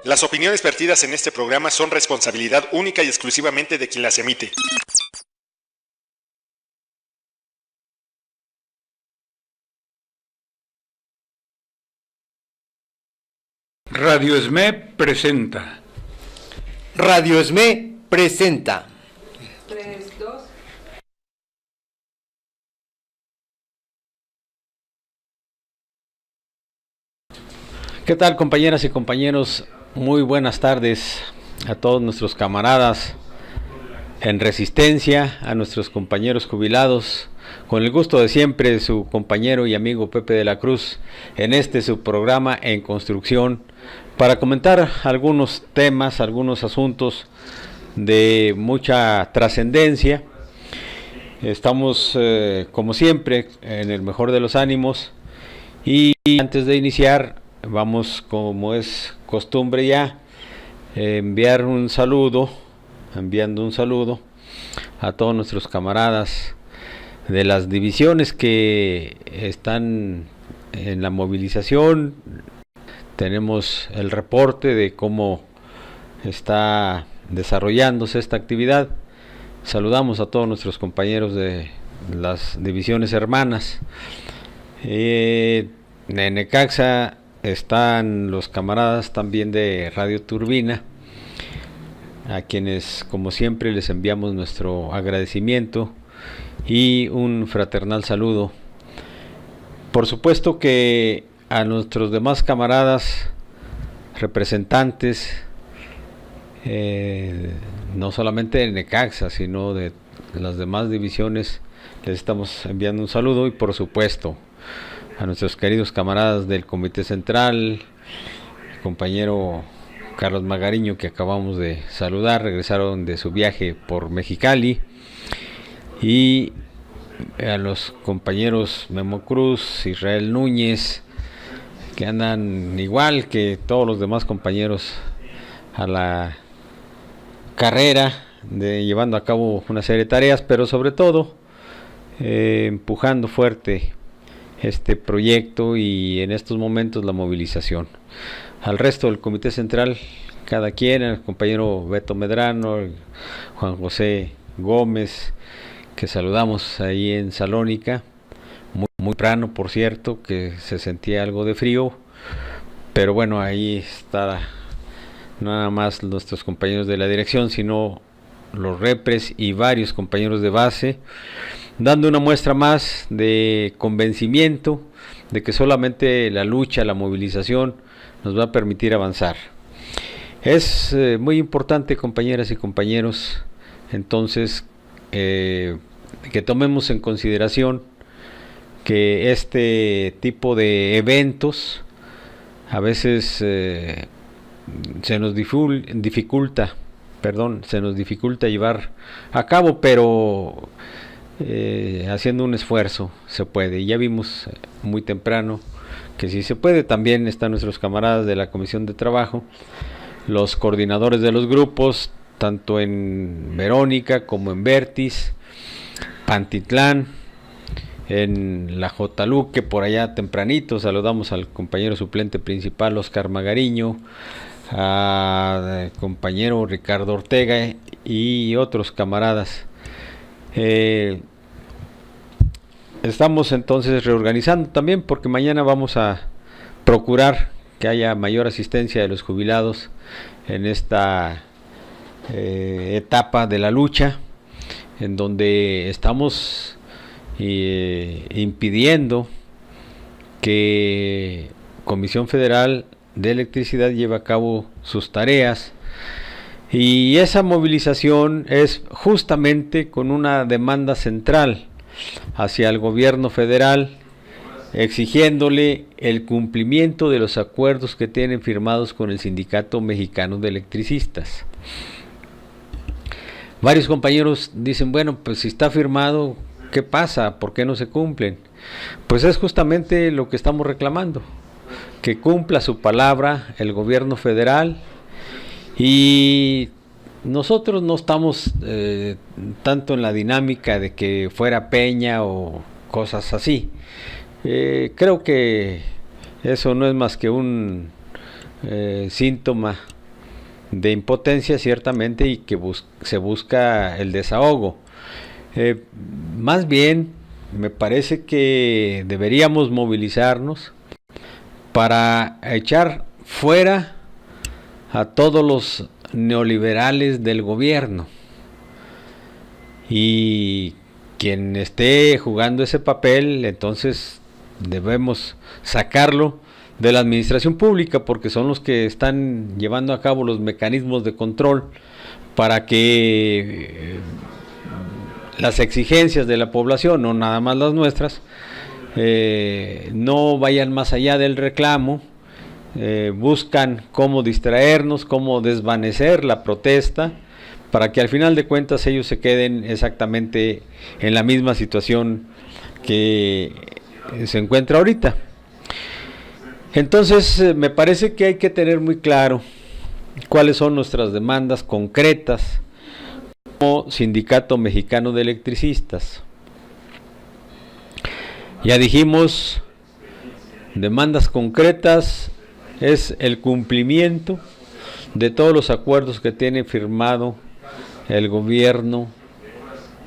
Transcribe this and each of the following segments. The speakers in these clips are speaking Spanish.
Las opiniones vertidas en este programa son responsabilidad única y exclusivamente de quien las emite. Radio ESME presenta. Radio ESME presenta. 3, 2. ¿Qué tal, compañeras y compañeros? Muy buenas tardes a todos nuestros camaradas en Resistencia, a nuestros compañeros jubilados. Con el gusto de siempre, su compañero y amigo Pepe de la Cruz, en su programa En Construcción, para comentar algunos temas, algunos asuntos de mucha trascendencia. Estamos, como siempre, en el mejor de los ánimos, y antes de iniciar, vamos, como es costumbre ya, enviando un saludo a todos nuestros camaradas de las divisiones que están en la movilización. Tenemos el reporte de cómo está desarrollándose esta actividad. Saludamos a todos nuestros compañeros de las divisiones hermanas. En Necaxa están los camaradas también de Radio Turbina, a quienes, como siempre, les enviamos nuestro agradecimiento y un fraternal saludo. Por supuesto que a nuestros demás camaradas representantes, no solamente de Necaxa, sino de las demás divisiones, les estamos enviando un saludo, y por supuesto a nuestros queridos camaradas del Comité Central, el compañero Carlos Magariño, que acabamos de saludar, regresaron de su viaje por Mexicali, y a los compañeros Memo Cruz, Israel Núñez, que andan igual que todos los demás compañeros a la carrera, llevando a cabo una serie de tareas, pero sobre todo empujando fuerte este proyecto y en estos momentos la movilización. Al resto del Comité Central, cada quien, el compañero Beto Medrano, Juan José Gómez, que saludamos ahí en Salónica, muy temprano, por cierto, que se sentía algo de frío, pero bueno, ahí está nada más nuestros compañeros de la dirección, sino los repres y varios compañeros de base, dando una muestra más de convencimiento de que solamente la lucha, la movilización nos va a permitir avanzar. Es muy importante, compañeras y compañeros, entonces, que tomemos en consideración que este tipo de eventos a veces se nos dificulta llevar a cabo, pero haciendo un esfuerzo se puede. Ya vimos muy temprano que sí se puede. También están nuestros camaradas de la Comisión de Trabajo, los coordinadores de los grupos, tanto en Verónica como en Vertis, Pantitlán, en la Jotaluque, por allá tempranito. Saludamos al compañero suplente principal Oscar Magariño, al compañero Ricardo Ortega y otros camaradas. Estamos entonces reorganizando también, porque mañana vamos a procurar que haya mayor asistencia de los jubilados en esta etapa de la lucha, en donde estamos impidiendo que Comisión Federal de Electricidad lleve a cabo sus tareas, y esa movilización es justamente con una demanda central hacia el gobierno federal, exigiéndole el cumplimiento de los acuerdos que tienen firmados con el Sindicato Mexicano de Electricistas. Varios compañeros dicen, bueno, pues si está firmado, ¿qué pasa? ¿Por qué no se cumplen? Pues es justamente lo que estamos reclamando, que cumpla su palabra el gobierno federal. Y nosotros no estamos tanto en la dinámica de que fuera Peña o cosas así. Creo que eso no es más que un síntoma de impotencia ciertamente, y que se busca el desahogo. Más bien me parece que deberíamos movilizarnos para echar fuera a todos los neoliberales del gobierno, y quien esté jugando ese papel, entonces debemos sacarlo de la administración pública, porque son los que están llevando a cabo los mecanismos de control para que las exigencias de la población, no nada más las nuestras, no vayan más allá del reclamo. Buscan cómo distraernos, cómo desvanecer la protesta, para que al final de cuentas ellos se queden exactamente en la misma situación que se encuentra ahorita. Entonces me parece que hay que tener muy claro cuáles son nuestras demandas concretas como Sindicato Mexicano de Electricistas. Ya dijimos, demandas concretas es el cumplimiento de todos los acuerdos que tiene firmado el gobierno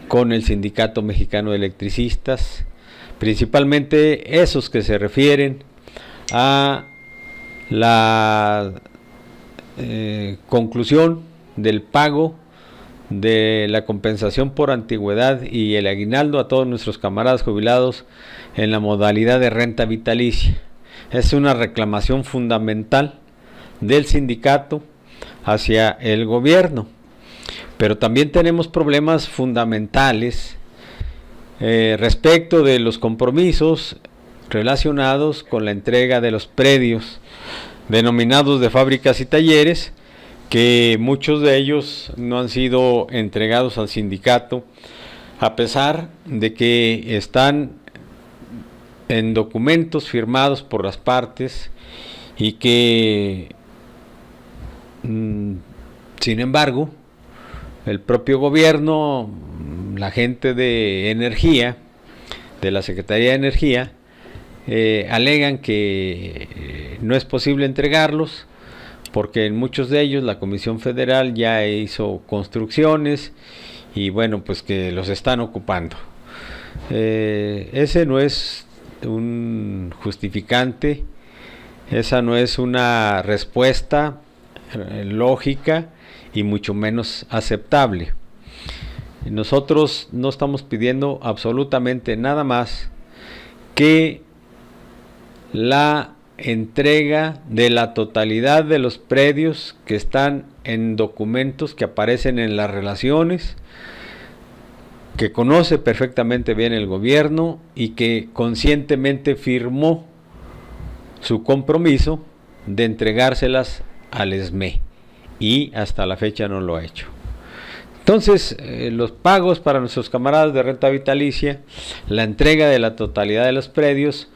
con el Sindicato Mexicano de Electricistas, principalmente esos que se refieren a la conclusión del pago de la compensación por antigüedad y el aguinaldo a todos nuestros camaradas jubilados en la modalidad de renta vitalicia. Es una reclamación fundamental del sindicato hacia el gobierno, pero también tenemos problemas fundamentales respecto de los compromisos relacionados con la entrega de los predios denominados de fábricas y talleres, que muchos de ellos no han sido entregados al sindicato, a pesar de que están en documentos firmados por las partes, y que sin embargo el propio gobierno, la gente de energía, de la Secretaría de Energía, alegan que no es posible entregarlos porque en muchos de ellos la Comisión Federal ya hizo construcciones y bueno, pues que los están ocupando. Ese no es un justificante, esa no es una respuesta lógica y mucho menos aceptable. Nosotros no estamos pidiendo absolutamente nada más que la entrega de la totalidad de los predios que están en documentos que aparecen en las relaciones, que conoce perfectamente bien el gobierno y que conscientemente firmó su compromiso de entregárselas al SME, y hasta la fecha no lo ha hecho. Entonces, los pagos para nuestros camaradas de renta vitalicia, la entrega de la totalidad de los predios,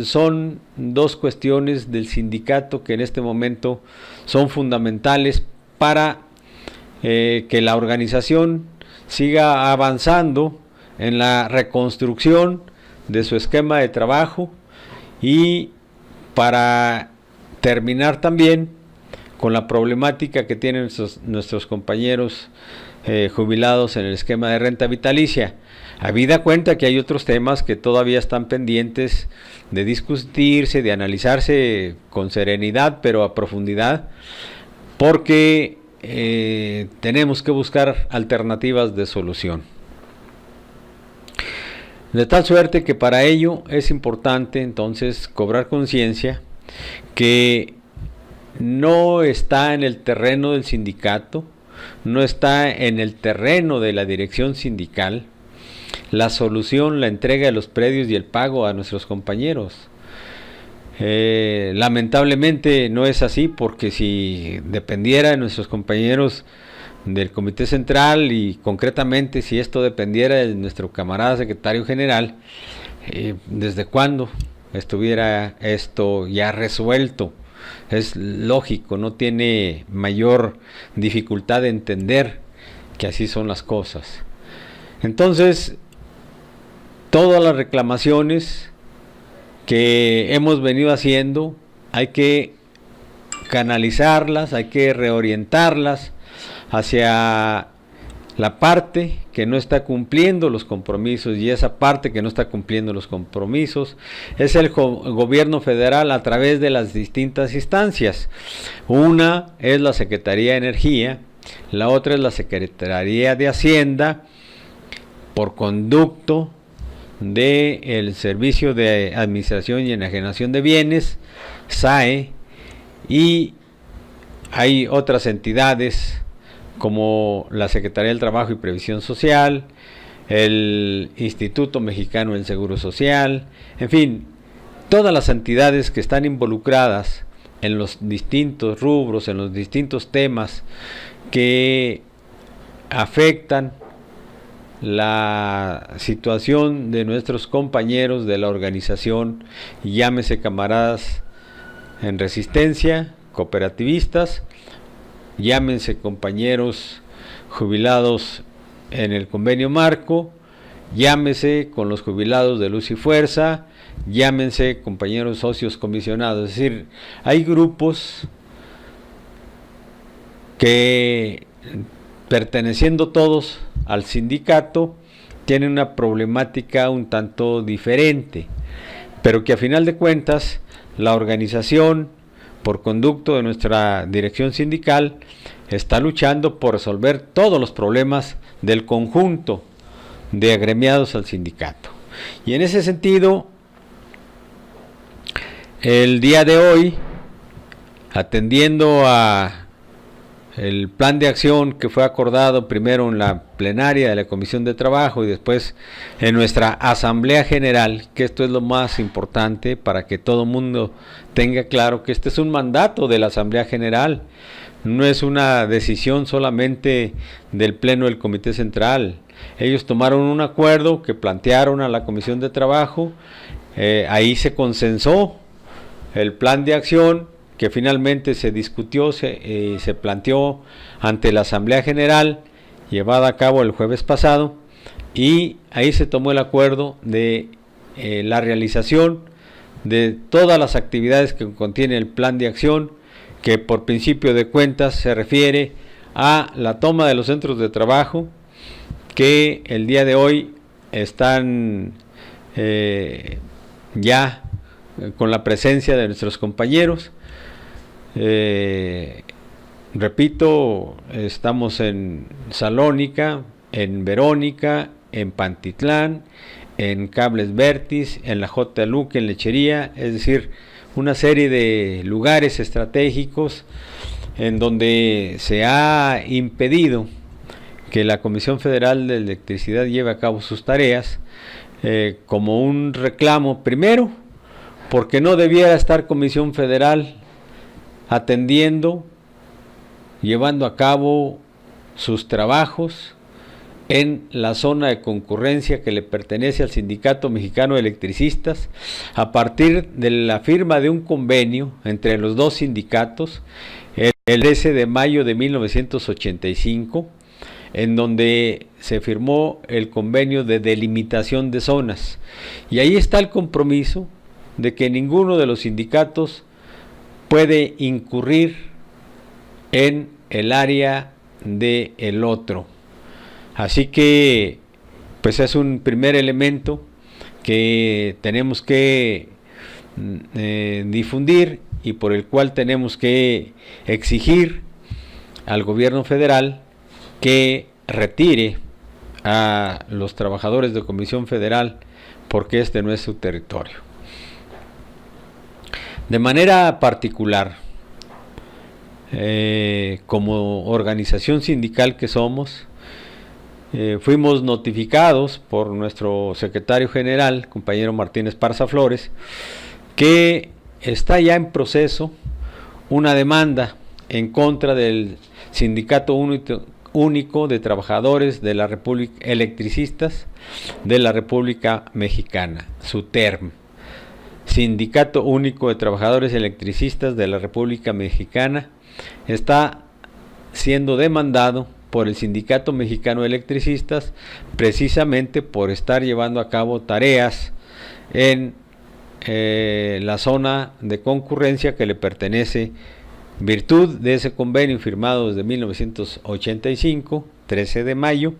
son dos cuestiones del sindicato que en este momento son fundamentales para que la organización siga avanzando en la reconstrucción de su esquema de trabajo, y para terminar también con la problemática que tienen nuestros compañeros jubilados en el esquema de renta vitalicia. Habida cuenta que hay otros temas que todavía están pendientes de discutirse, de analizarse con serenidad, pero a profundidad, porque tenemos que buscar alternativas de solución. De tal suerte que para ello es importante entonces cobrar conciencia que no está en el terreno del sindicato, no está en el terreno de la dirección sindical la solución, la entrega de los predios y el pago a nuestros compañeros. Lamentablemente no es así, porque si dependiera de nuestros compañeros del Comité Central, y concretamente si esto dependiera de nuestro camarada secretario general, ¿desde cuándo estuviera esto ya resuelto? Es lógico, no tiene mayor dificultad de entender que así son las cosas. Entonces, todas las reclamaciones que hemos venido haciendo hay que canalizarlas, hay que reorientarlas hacia la parte que no está cumpliendo los compromisos, y esa parte que no está cumpliendo los compromisos es el gobierno federal a través de las distintas instancias. Una es la Secretaría de Energía, la otra es la Secretaría de Hacienda, por conducto del Servicio de Administración y Enajenación de Bienes, SAE, y hay otras entidades como la Secretaría del Trabajo y Previsión Social, el Instituto Mexicano del Seguro Social, en fin, todas las entidades que están involucradas en los distintos rubros, en los distintos temas que afectan la situación de nuestros compañeros de la organización, llámese camaradas en resistencia, cooperativistas, llámense compañeros jubilados en el convenio marco, llámese con los jubilados de Luz y Fuerza, llámense compañeros socios comisionados. Es decir, hay grupos que, perteneciendo todos al sindicato, tienen una problemática un tanto diferente, pero que a final de cuentas la organización, por conducto de nuestra dirección sindical, está luchando por resolver todos los problemas del conjunto de agremiados al sindicato. Y en ese sentido, el día de hoy, atendiendo a el plan de acción que fue acordado primero en la plenaria de la Comisión de Trabajo y después en nuestra Asamblea General, que esto es lo más importante para que todo el mundo tenga claro que este es un mandato de la Asamblea General, no es una decisión solamente del Pleno del Comité Central. Ellos tomaron un acuerdo que plantearon a la Comisión de Trabajo, ahí se consensó el plan de acción que finalmente se discutió, se planteó ante la Asamblea General, llevada a cabo el jueves pasado, y ahí se tomó el acuerdo de la realización de todas las actividades que contiene el plan de acción, que por principio de cuentas se refiere a la toma de los centros de trabajo, que el día de hoy están ya con la presencia de nuestros compañeros. Repito, estamos en Salónica, en Verónica, en Pantitlán, en Cables Vertis, en la J. Luque, en Lechería, es decir, una serie de lugares estratégicos en donde se ha impedido que la Comisión Federal de Electricidad lleve a cabo sus tareas, como un reclamo, primero, porque no debiera estar Comisión Federal atendiendo, llevando a cabo sus trabajos en la zona de concurrencia que le pertenece al Sindicato Mexicano de Electricistas, a partir de la firma de un convenio entre los dos sindicatos, el 13 de mayo de 1985, en donde se firmó el convenio de delimitación de zonas. Y ahí está el compromiso de que ninguno de los sindicatos puede incurrir en el área del otro. Así que pues es un primer elemento que tenemos que difundir y por el cual tenemos que exigir al gobierno federal que retire a los trabajadores de Comisión Federal, porque este no es su territorio. De manera particular, como organización sindical que somos, fuimos notificados por nuestro secretario general, compañero Martín Esparza Flores, que está ya en proceso una demanda en contra del Sindicato Único de Trabajadores de la República, Electricistas de la República Mexicana, SUTERM. Sindicato Único de Trabajadores Electricistas de la República Mexicana está siendo demandado por el Sindicato Mexicano de Electricistas precisamente por estar llevando a cabo tareas en la zona de concurrencia que le pertenece virtud de ese convenio firmado desde 1985, 13 de mayo,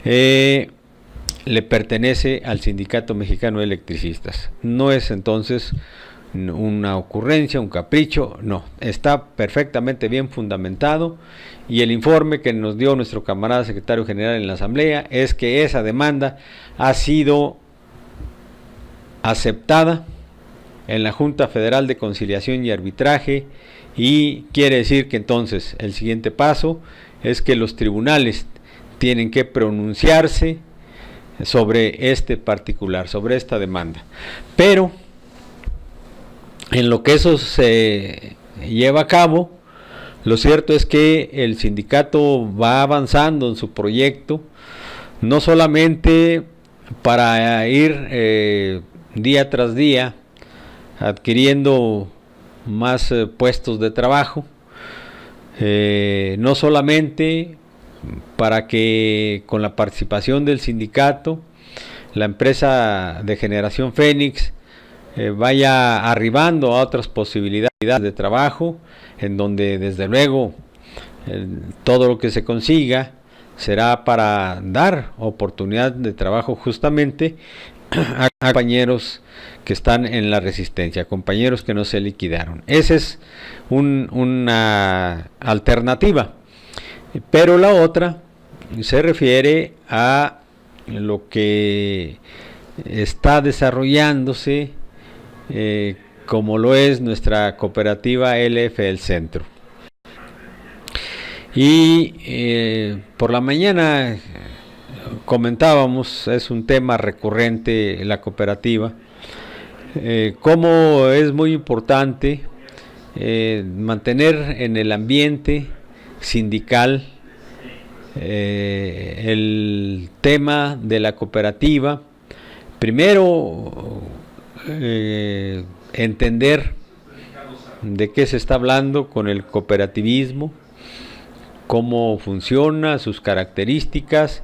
le pertenece al Sindicato Mexicano de Electricistas. No es entonces una ocurrencia, un capricho, no, está perfectamente bien fundamentado, y el informe que nos dio nuestro camarada secretario general en la Asamblea es que esa demanda ha sido aceptada en la Junta Federal de Conciliación y Arbitraje, y quiere decir que entonces el siguiente paso es que los tribunales tienen que pronunciarse sobre este particular, sobre esta demanda. Pero en lo que eso se lleva a cabo, lo cierto es que el sindicato va avanzando en su proyecto, no solamente para ir día tras día adquiriendo más puestos de trabajo, no solamente para que con la participación del sindicato la empresa de generación Fénix vaya arribando a otras posibilidades de trabajo, en donde desde luego todo lo que se consiga será para dar oportunidad de trabajo justamente a compañeros que están en la resistencia, compañeros que no se liquidaron. Esa es una alternativa. Pero la otra se refiere a lo que está desarrollándose como lo es nuestra cooperativa LF del Centro. Y por la mañana comentábamos, es un tema recurrente la cooperativa, cómo es muy importante mantener en el ambiente sindical el tema de la cooperativa. Primero, entender de qué se está hablando con el cooperativismo, cómo funciona, sus características,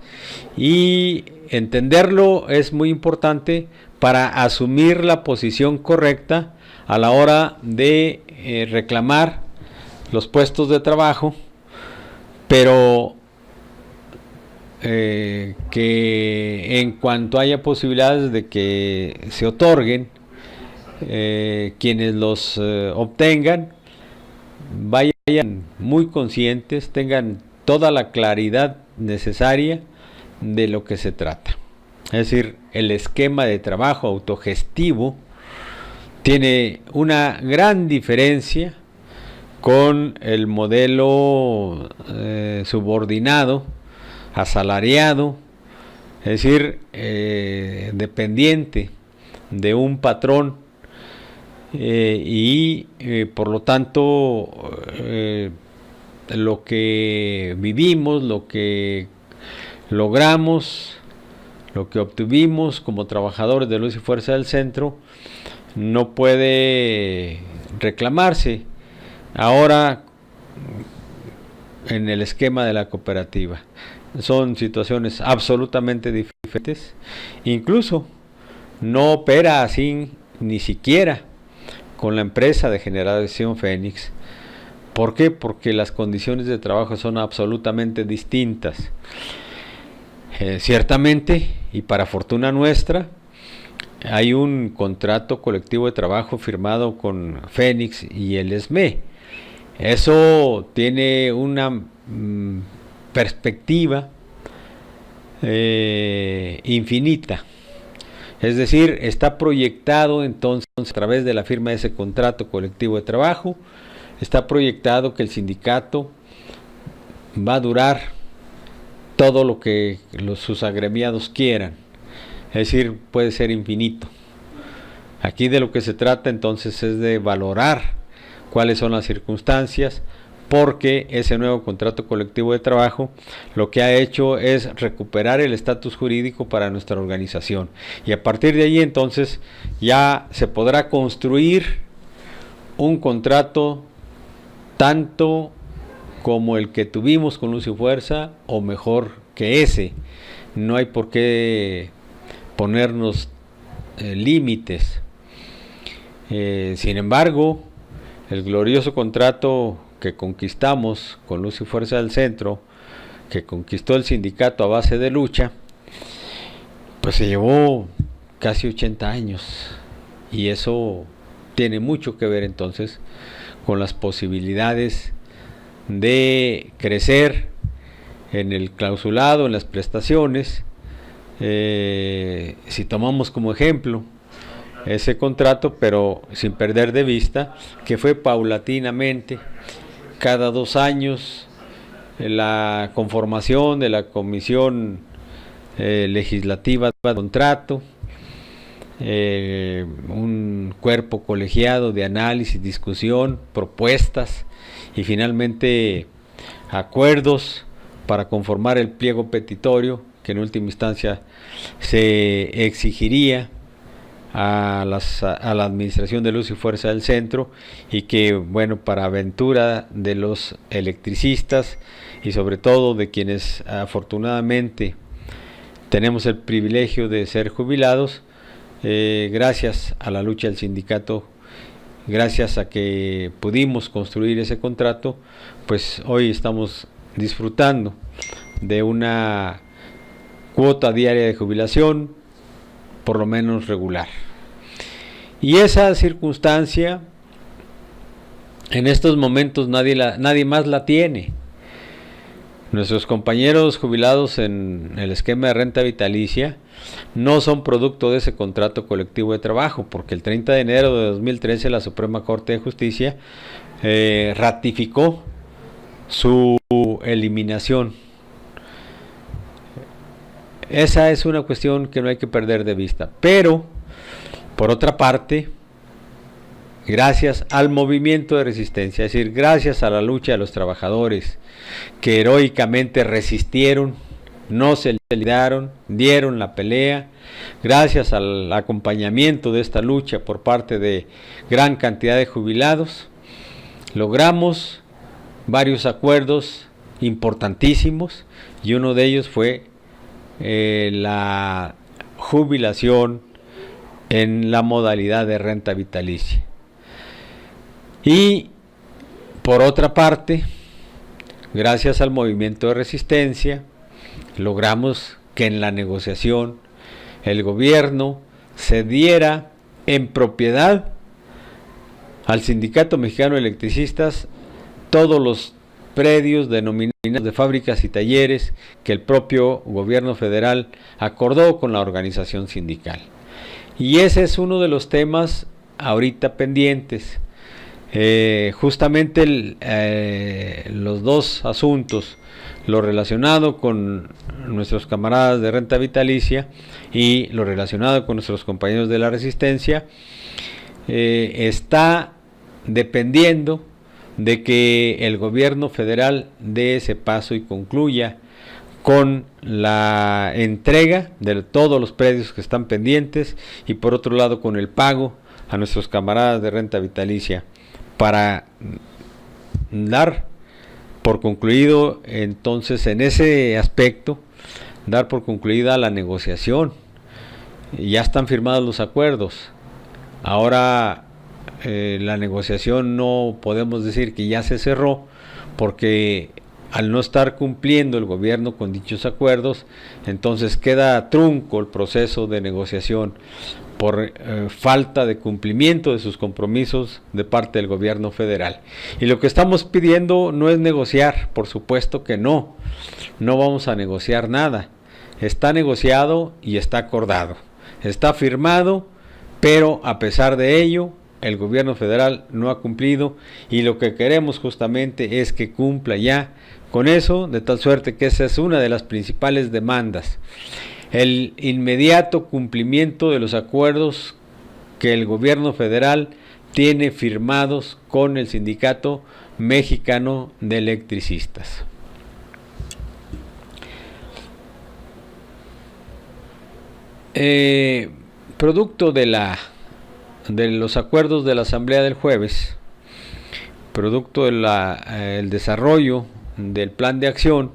y entenderlo es muy importante para asumir la posición correcta a la hora de reclamar los puestos de trabajo, pero que en cuanto haya posibilidades de que se otorguen, quienes los obtengan vayan muy conscientes, tengan toda la claridad necesaria de lo que se trata. Es decir, el esquema de trabajo autogestivo tiene una gran diferencia con el modelo subordinado, asalariado, es decir, dependiente de un patrón, y por lo tanto lo que vivimos, lo que logramos, lo que obtuvimos como trabajadores de Luz y Fuerza del Centro no puede reclamarse ahora en el esquema de la cooperativa. Son situaciones absolutamente diferentes. Incluso no opera así ni siquiera con la empresa de generación Fénix. ¿Por qué? Porque las condiciones de trabajo son absolutamente distintas. Ciertamente, y para fortuna nuestra, hay un contrato colectivo de trabajo firmado con Fénix y el SME. Eso tiene una perspectiva infinita. Es decir, está proyectado entonces a través de la firma de ese contrato colectivo de trabajo, está proyectado que el sindicato va a durar todo lo que sus agremiados quieran. Es decir, puede ser infinito. Aquí de lo que se trata entonces es de valorar cuáles son las circunstancias, porque ese nuevo contrato colectivo de trabajo lo que ha hecho es recuperar el estatus jurídico para nuestra organización, y a partir de ahí entonces ya se podrá construir un contrato tanto como el que tuvimos con Luz y Fuerza, o mejor que ese. No hay por qué ponernos límites. Sin embargo, el glorioso contrato que conquistamos con Luz y Fuerza del Centro, que conquistó el sindicato a base de lucha, pues se llevó casi 80 años, y eso tiene mucho que ver entonces con las posibilidades de crecer en el clausulado, en las prestaciones. Si tomamos como ejemplo ese contrato, pero sin perder de vista que fue paulatinamente, cada 2 años, la conformación de la comisión legislativa de contrato, un cuerpo colegiado de análisis, discusión, propuestas y finalmente acuerdos para conformar el pliego petitorio que en última instancia se exigiría a la Administración de Luz y Fuerza del Centro, y que, bueno, para aventura de los electricistas y sobre todo de quienes afortunadamente tenemos el privilegio de ser jubilados, gracias a la lucha del sindicato, gracias a que pudimos construir ese contrato, pues hoy estamos disfrutando de una cuota diaria de jubilación por lo menos regular. Y esa circunstancia en estos momentos nadie más la tiene. Nuestros compañeros jubilados en el esquema de renta vitalicia no son producto de ese contrato colectivo de trabajo, porque el 30 de enero de 2013 la Suprema Corte de Justicia ratificó su eliminación. Esa es una cuestión que no hay que perder de vista. Pero, por otra parte, gracias al movimiento de resistencia, es decir, gracias a la lucha de los trabajadores que heroicamente resistieron, no se liquidaron, dieron la pelea, gracias al acompañamiento de esta lucha por parte de gran cantidad de jubilados, logramos varios acuerdos importantísimos, y uno de ellos fue la jubilación en la modalidad de renta vitalicia. Y por otra parte, gracias al movimiento de resistencia, logramos que en la negociación el gobierno cediera en propiedad al Sindicato Mexicano de Electricistas todos los predios denominados de fábricas y talleres que el propio gobierno federal acordó con la organización sindical. Y ese es uno de los temas ahorita pendientes. Justamente los dos asuntos, lo relacionado con nuestros camaradas de renta vitalicia y lo relacionado con nuestros compañeros de la resistencia, está dependiendo de que el gobierno federal dé ese paso y concluya con la entrega de todos los predios que están pendientes, y por otro lado con el pago a nuestros camaradas de renta vitalicia, para dar por concluido entonces en ese aspecto, dar por concluida la negociación. Ya están firmados los acuerdos. Ahora la negociación no podemos decir que ya se cerró, porque al no estar cumpliendo el gobierno con dichos acuerdos, entonces queda trunco el proceso de negociación por falta de cumplimiento de sus compromisos de parte del gobierno federal. Y lo que estamos pidiendo no es negociar, por supuesto que no vamos a negociar nada. Está negociado y está acordado, está firmado, pero a pesar de ello el gobierno federal no ha cumplido, y lo que queremos justamente es que cumpla ya con eso, de tal suerte que esa es una de las principales demandas: el inmediato cumplimiento de los acuerdos que el gobierno federal tiene firmados con el Sindicato Mexicano de Electricistas. Producto de los acuerdos de la Asamblea del jueves, producto del desarrollo del plan de acción,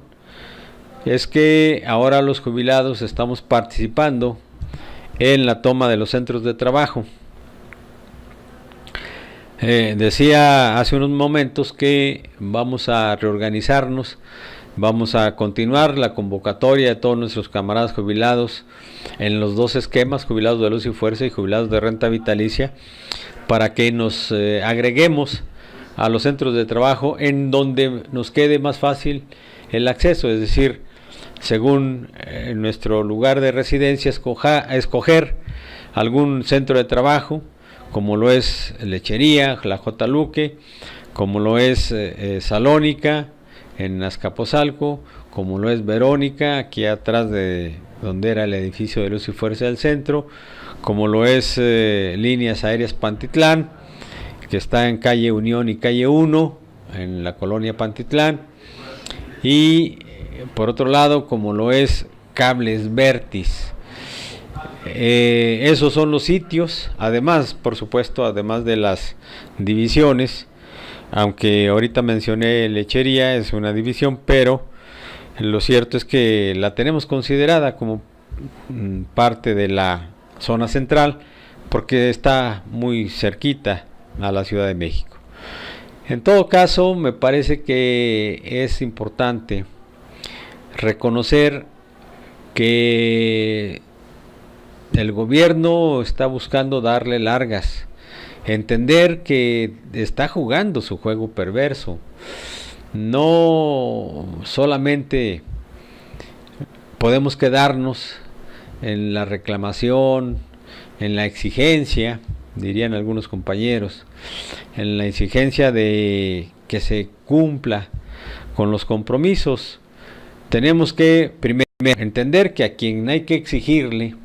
es que ahora los jubilados estamos participando en la toma de los centros de trabajo. Decía hace unos momentos que vamos a reorganizarnos, vamos a continuar la convocatoria de todos nuestros camaradas jubilados en los dos esquemas, jubilados de luz y fuerza y jubilados de renta vitalicia, para que nos agreguemos a los centros de trabajo en donde nos quede más fácil el acceso, es decir, según nuestro lugar de residencia, escoger algún centro de trabajo, como lo es Lechería, la J. Luque, como lo es Salónica, en Azcapotzalco, como lo es Verónica, aquí atrás de donde era el edificio de Luz y Fuerza del centro, como lo es Líneas Aéreas Pantitlán, que está en calle Unión y calle 1, en la colonia Pantitlán, y por otro lado, como lo es Cables Vertis. Esos son los sitios, además, por supuesto, además de las divisiones, aunque ahorita mencioné Lechería, es una división, pero lo cierto es que la tenemos considerada como parte de la zona central, porque está muy cerquita a la Ciudad de México. En todo caso, me parece que es importante reconocer que el gobierno está buscando darle largas, entender que está jugando su juego perverso. No solamente podemos quedarnos en la reclamación, en la exigencia, dirían algunos compañeros, en la exigencia de que se cumpla con los compromisos. Tenemos que primero entender que a quien hay que exigirle,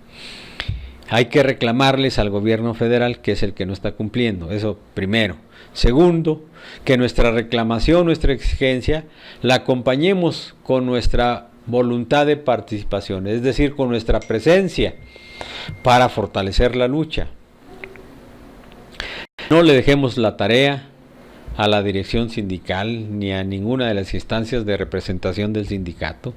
hay que reclamarles al gobierno federal, que es el que no está cumpliendo. Eso primero. Segundo, que nuestra reclamación, nuestra exigencia, la acompañemos con nuestra voluntad de participación, es decir, con nuestra presencia para fortalecer la lucha. No le dejemos la tarea a la dirección sindical ni a ninguna de las instancias de representación del sindicato.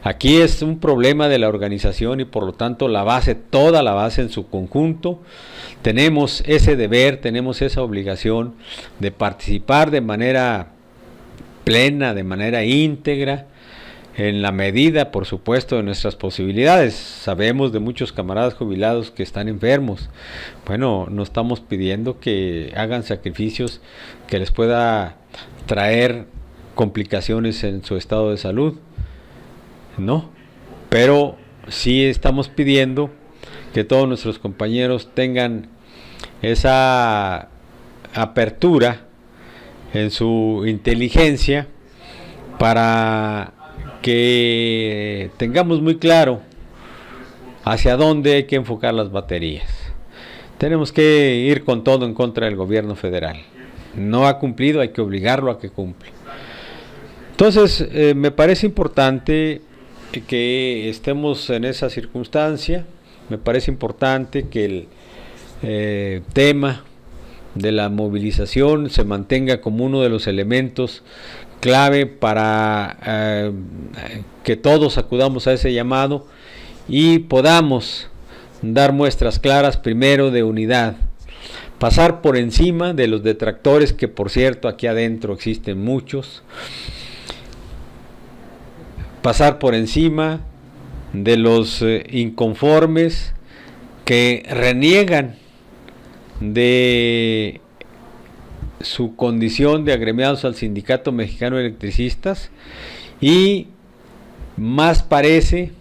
Aquí es un problema de la organización y por lo tanto la base, toda la base en su conjunto, tenemos ese deber, tenemos esa obligación de participar de manera plena, de manera íntegra, en la medida, por supuesto, de nuestras posibilidades. Sabemos de muchos camaradas jubilados que están enfermos. Bueno, no estamos pidiendo que hagan sacrificios que les pueda traer complicaciones en su estado de salud. No, pero sí estamos pidiendo que todos nuestros compañeros tengan esa apertura en su inteligencia para que tengamos muy claro hacia dónde hay que enfocar las baterías. Tenemos que ir con todo en contra del gobierno federal. No ha cumplido, hay que obligarlo a que cumpla. Entonces, me parece importante que estemos en esa circunstancia. Me parece importante que el tema de la movilización se mantenga como uno de los elementos clave para que todos acudamos a ese llamado y podamos dar muestras claras, primero, de unidad, pasar por encima de los detractores, que por cierto aquí adentro existen muchos, pasar por encima de los inconformes que reniegan de su condición de agremiados al Sindicato Mexicano de Electricistas, y más parece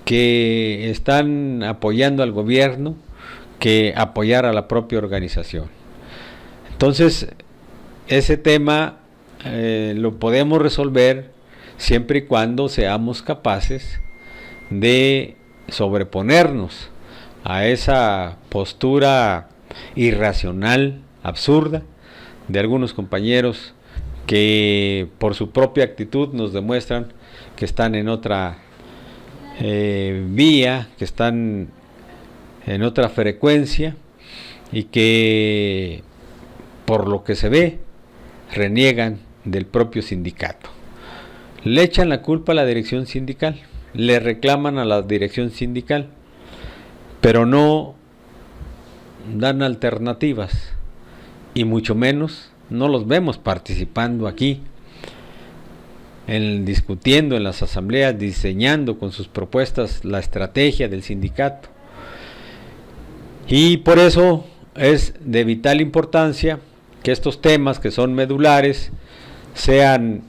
que están apoyando al gobierno que apoyar a la propia organización. Entonces, ese tema lo podemos resolver siempre y cuando seamos capaces de sobreponernos a esa postura irracional, absurda, de algunos compañeros que por su propia actitud nos demuestran que están en otra vía, que están en otra frecuencia y que por lo que se ve reniegan del propio sindicato. Le echan la culpa a la dirección sindical, le reclaman a la dirección sindical, pero no dan alternativas y mucho menos no los vemos participando aquí, discutiendo en las asambleas, diseñando con sus propuestas la estrategia del sindicato. Y por eso es de vital importancia que estos temas que son medulares sean,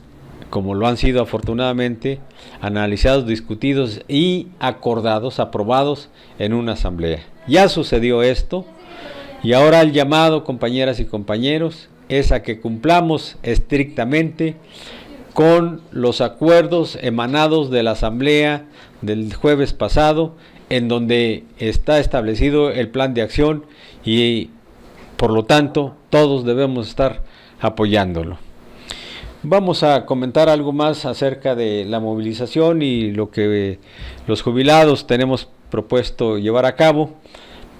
como lo han sido afortunadamente, analizados, discutidos y acordados, aprobados en una asamblea. Ya sucedió esto y ahora el llamado, compañeras y compañeros, es a que cumplamos estrictamente con los acuerdos emanados de la asamblea del jueves pasado, en donde está establecido el plan de acción y por lo tanto todos debemos estar apoyándolo. Vamos a comentar algo más acerca de la movilización y lo que los jubilados tenemos propuesto llevar a cabo,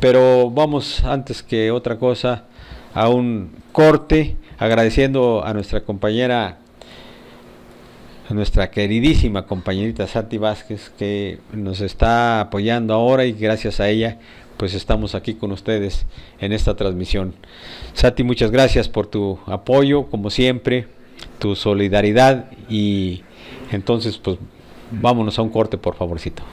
pero vamos antes que otra cosa a un corte, agradeciendo a nuestra compañera, a nuestra queridísima compañerita Sati Vázquez, que nos está apoyando ahora, y gracias a ella pues estamos aquí con ustedes en esta transmisión. Sati, muchas gracias por tu apoyo, como siempre, tu solidaridad, y entonces pues vámonos a un corte, por favorcito.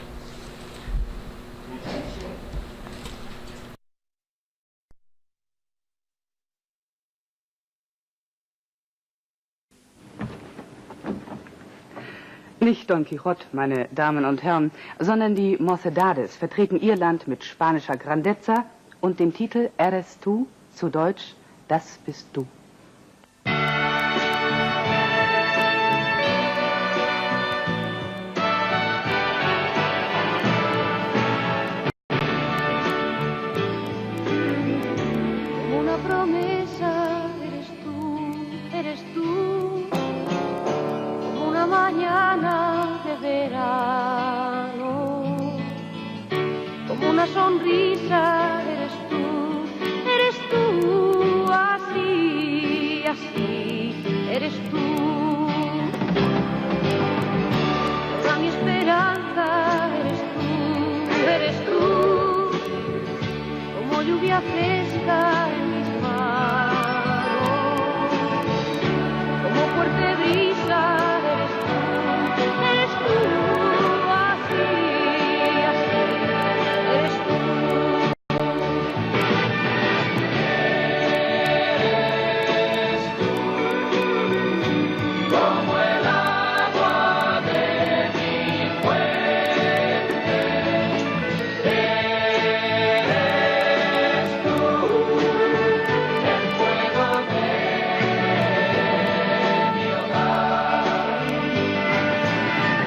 Nicht Don Quixote, meine Damen und Herren, sondern die Mocedades vertreten ihr Land mit spanischer Grandezza und dem Titel Eres tú, zu Deutsch, das bist du. Una promesa eres tú, como una mañana de verano, como una sonrisa eres tú, así, así, eres tú. Toda mi esperanza eres tú, como lluvia fresca en mis manos, como fuerte brisa eres tú, así, así, eres tú. Como el agua de mi fuente, eres tú, el fuego de mi hogar.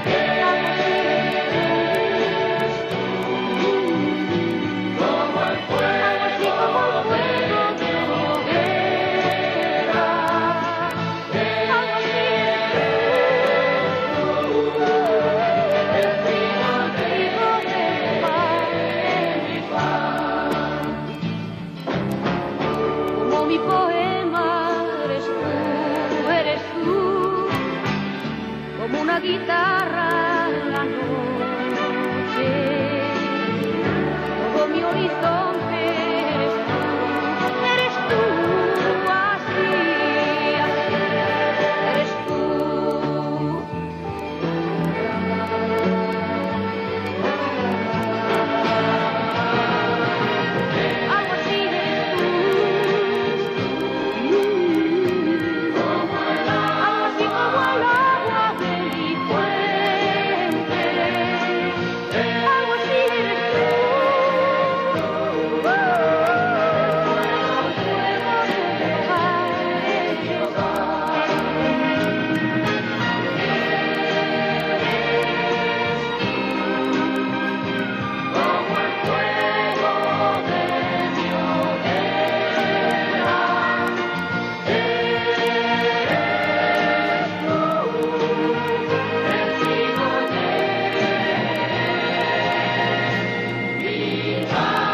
Eres tú, como el fuego de mi hoguera. El trigo de mi pan. Como mi poema eres tú, como una guitarra en la noche, todo mi horizonte eres tú, así, así, eres tú. Algo así eres tú, algo así como el agua de mi fuente, algo así eres tú, el fuego de mi hogar. Como el fuego de mi hoguera, eres tú, el trigo de mi pan.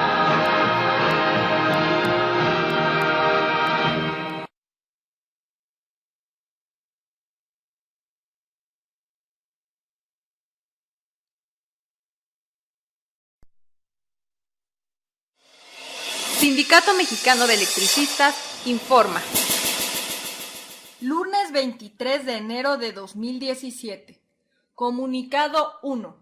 Sindicato Mexicano de Electricistas informa. Lunes 23 de enero de 2017. Comunicado 1.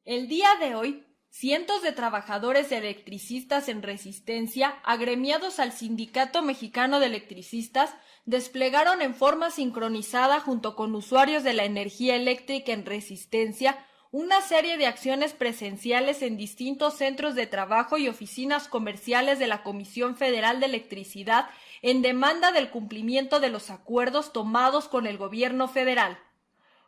El día de hoy, cientos de trabajadores electricistas en resistencia, agremiados al Sindicato Mexicano de Electricistas, desplegaron en forma sincronizada junto con usuarios de la energía eléctrica en resistencia una serie de acciones presenciales en distintos centros de trabajo y oficinas comerciales de la Comisión Federal de Electricidad en demanda del cumplimiento de los acuerdos tomados con el gobierno federal,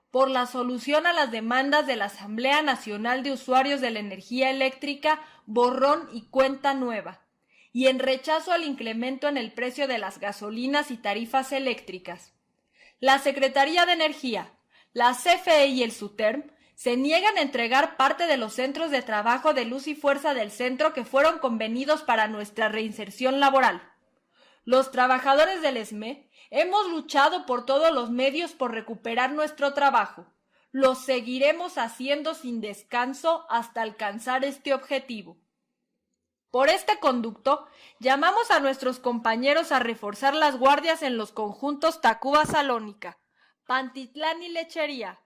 por la solución a las demandas de la Asamblea Nacional de Usuarios de la Energía Eléctrica, borrón y cuenta nueva, y en rechazo al incremento en el precio de las gasolinas y tarifas eléctricas. La Secretaría de Energía, la CFE y el SUTERM se niegan a entregar parte de los centros de trabajo de Luz y Fuerza del centro que fueron convenidos para nuestra reinserción laboral. Los trabajadores del ESME hemos luchado por todos los medios por recuperar nuestro trabajo. Lo seguiremos haciendo sin descanso hasta alcanzar este objetivo. Por este conducto, llamamos a nuestros compañeros a reforzar las guardias en los conjuntos Tacuba-Salónica, Pantitlán y Lechería,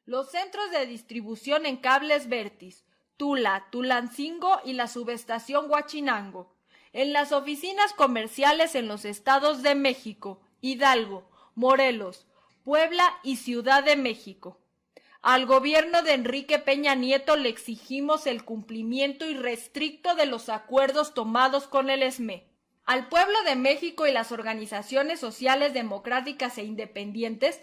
los centros de distribución en cables Vertis, Tula, Tulancingo y la subestación Huachinango, en las oficinas comerciales en los estados de México, Hidalgo, Morelos, Puebla y Ciudad de México. Al gobierno de Enrique Peña Nieto le exigimos el cumplimiento irrestricto de los acuerdos tomados con el ESME. Al pueblo de México y las organizaciones sociales democráticas e independientes,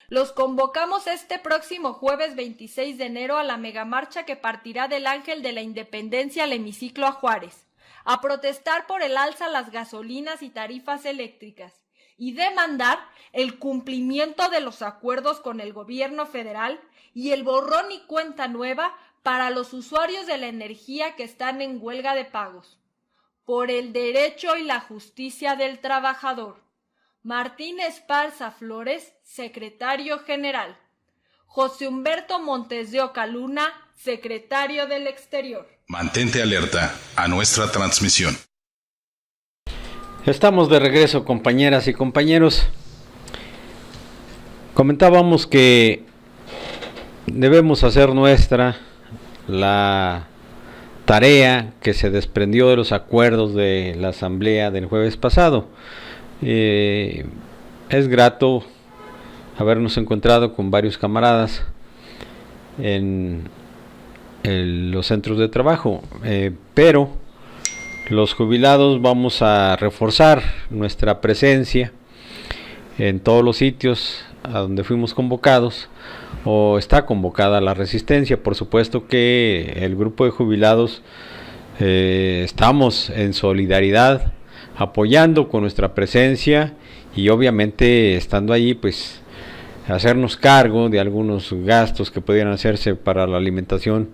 los convocamos este próximo jueves 26 de enero a la megamarcha que partirá del Ángel de la Independencia al hemiciclo a Juárez, a protestar por el alza a las gasolinas y tarifas eléctricas y demandar el cumplimiento de los acuerdos con el gobierno federal y el borrón y cuenta nueva para los usuarios de la energía que están en huelga de pagos. Por el derecho y la justicia del trabajador. Martín Esparza Flores, secretario general. José Humberto Montes de Oca Luna, secretario del Exterior. Mantente alerta a nuestra transmisión. Estamos de regreso, compañeras y compañeros. Comentábamos que debemos hacer nuestra la tarea que se desprendió de los acuerdos de la asamblea del jueves pasado. Es grato habernos encontrado con varios camaradas en los centros de trabajo, pero los jubilados vamos a reforzar nuestra presencia en todos los sitios a donde fuimos convocados o está convocada la resistencia. Por supuesto que el grupo de jubilados estamos en solidaridad, apoyando con nuestra presencia y obviamente estando allí, pues hacernos cargo de algunos gastos que pudieran hacerse para la alimentación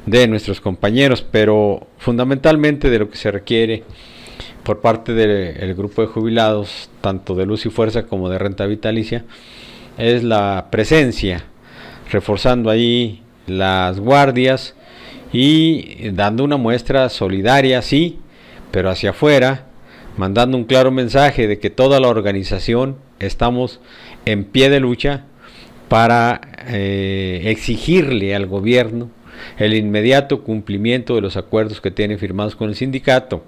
de nuestros compañeros, pero fundamentalmente de lo que se requiere por parte del grupo de jubilados, tanto de Luz y Fuerza como de Renta Vitalicia, es la presencia, reforzando ahí las guardias y dando una muestra solidaria, sí, pero hacia afuera, mandando un claro mensaje de que toda la organización estamos en pie de lucha para exigirle al gobierno el inmediato cumplimiento de los acuerdos que tiene firmados con el sindicato.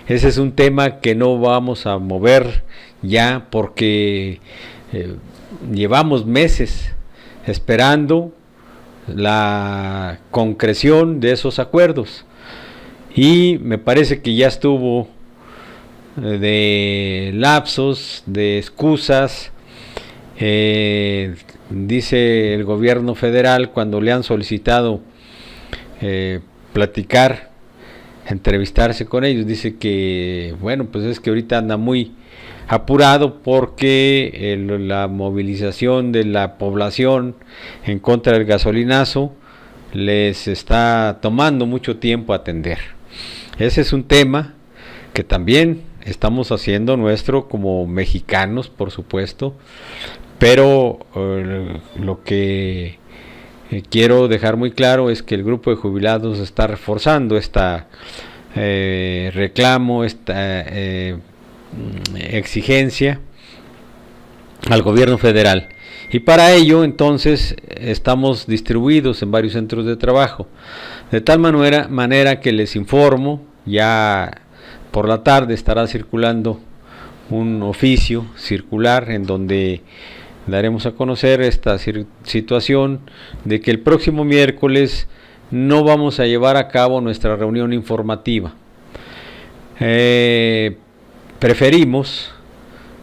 Ese es un tema que no vamos a mover ya porque llevamos meses esperando la concreción de esos acuerdos y me parece que ya estuvo de lapsos, de excusas. Dice el gobierno federal cuando le han solicitado platicar, entrevistarse con ellos, dice que bueno, pues es que ahorita anda muy apurado porque la movilización de la población en contra del gasolinazo les está tomando mucho tiempo atender. Ese es un tema que también estamos haciendo nuestro como mexicanos, por supuesto, pero lo que quiero dejar muy claro es que el grupo de jubilados está reforzando esta reclamo, esta exigencia al gobierno federal. Y para ello, entonces, estamos distribuidos en varios centros de trabajo. De tal manera que les informo, ya por la tarde estará circulando un oficio circular en donde daremos a conocer esta situación de que el próximo miércoles no vamos a llevar a cabo nuestra reunión informativa. Preferimos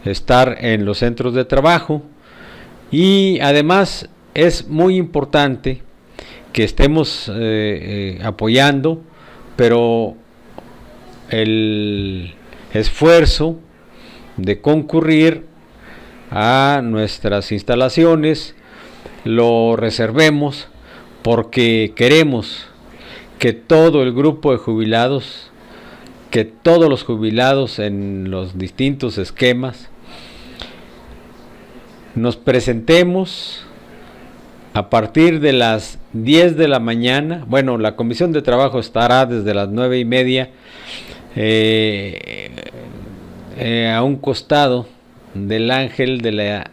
estar en los centros de trabajo y además es muy importante que estemos apoyando, pero el esfuerzo de concurrir a nuestras instalaciones lo reservemos porque queremos que todo el grupo de jubilados, que todos los jubilados en los distintos esquemas nos presentemos a partir de las 10 de la mañana. Bueno, la comisión de trabajo estará desde las 9:30 a un costado del Ángel de la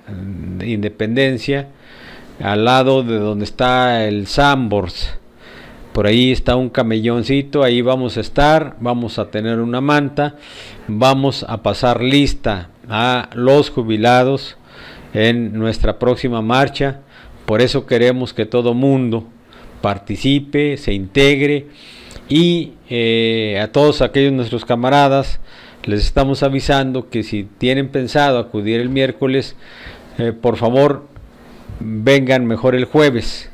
Independencia, al lado de donde está el Sambors. Por ahí está un camelloncito, ahí vamos a estar, vamos a tener una manta, vamos a pasar lista a los jubilados en nuestra próxima marcha. Por eso queremos que todo mundo participe, se integre y a todos aquellos nuestros camaradas les estamos avisando que si tienen pensado acudir el miércoles, por favor vengan mejor el jueves.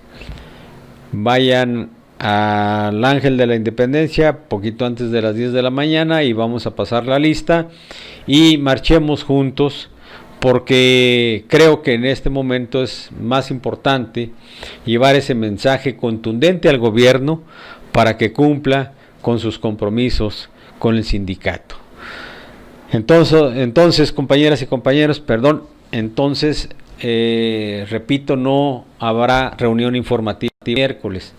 Vayan al Ángel de la Independencia poquito antes de las 10 de la mañana y vamos a pasar la lista y marchemos juntos, porque creo que en este momento es más importante llevar ese mensaje contundente al gobierno para que cumpla con sus compromisos con el sindicato. Entonces compañeras y compañeros, repito, no habrá reunión informativa el miércoles.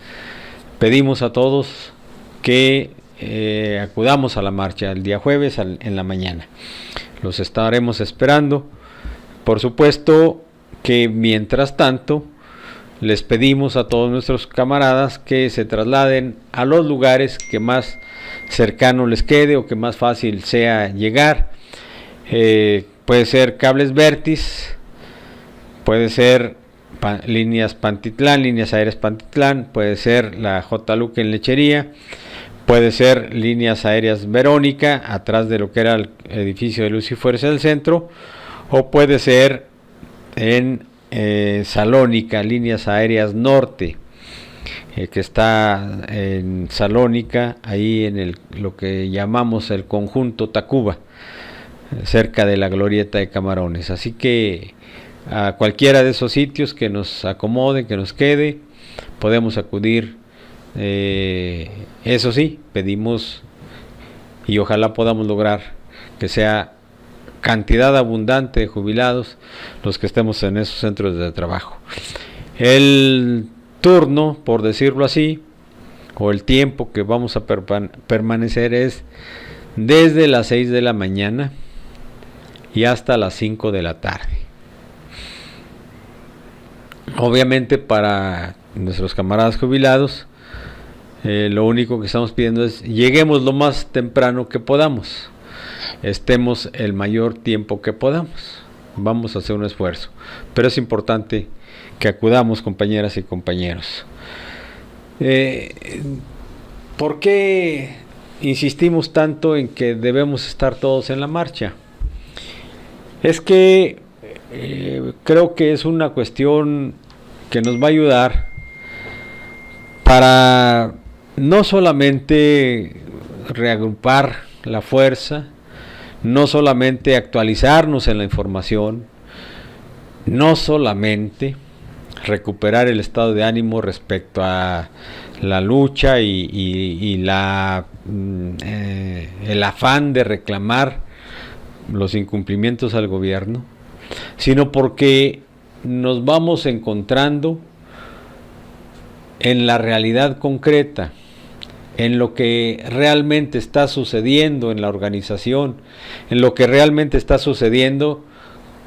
Pedimos a todos que acudamos a la marcha el día jueves en la mañana. Los estaremos esperando. Por supuesto que mientras tanto les pedimos a todos nuestros camaradas que se trasladen a los lugares que más cercano les quede o que más fácil sea llegar. Puede ser Cables Vertis, puede ser líneas Pantitlán, líneas aéreas Pantitlán, puede ser la J. Luque en Lechería, puede ser líneas aéreas Verónica, atrás de lo que era el edificio de Luz y Fuerza del centro, o puede ser en Salónica, líneas aéreas Norte, que está en Salónica, ahí en lo que llamamos el conjunto Tacuba, cerca de la glorieta de Camarones. Así que a cualquiera de esos sitios que nos acomode, que nos quede, podemos acudir. Eso sí, pedimos y ojalá podamos lograr que sea cantidad abundante de jubilados los que estemos en esos centros de trabajo. El turno, por decirlo así, o el tiempo que vamos a permanecer es desde las 6 de la mañana y hasta las 5 de la tarde. Obviamente para nuestros camaradas jubilados, lo único que estamos pidiendo es lleguemos lo más temprano que podamos, estemos el mayor tiempo que podamos, vamos a hacer un esfuerzo, pero es importante que acudamos, compañeras y compañeros. ¿Por qué insistimos tanto en que debemos estar todos en la marcha? Es que creo que es una cuestión que nos va a ayudar para no solamente reagrupar la fuerza, no solamente actualizarnos en la información, no solamente recuperar el estado de ánimo respecto a la lucha y el afán de reclamar los incumplimientos al gobierno, sino porque nos vamos encontrando en la realidad concreta en lo que realmente está sucediendo en la organización, en lo que realmente está sucediendo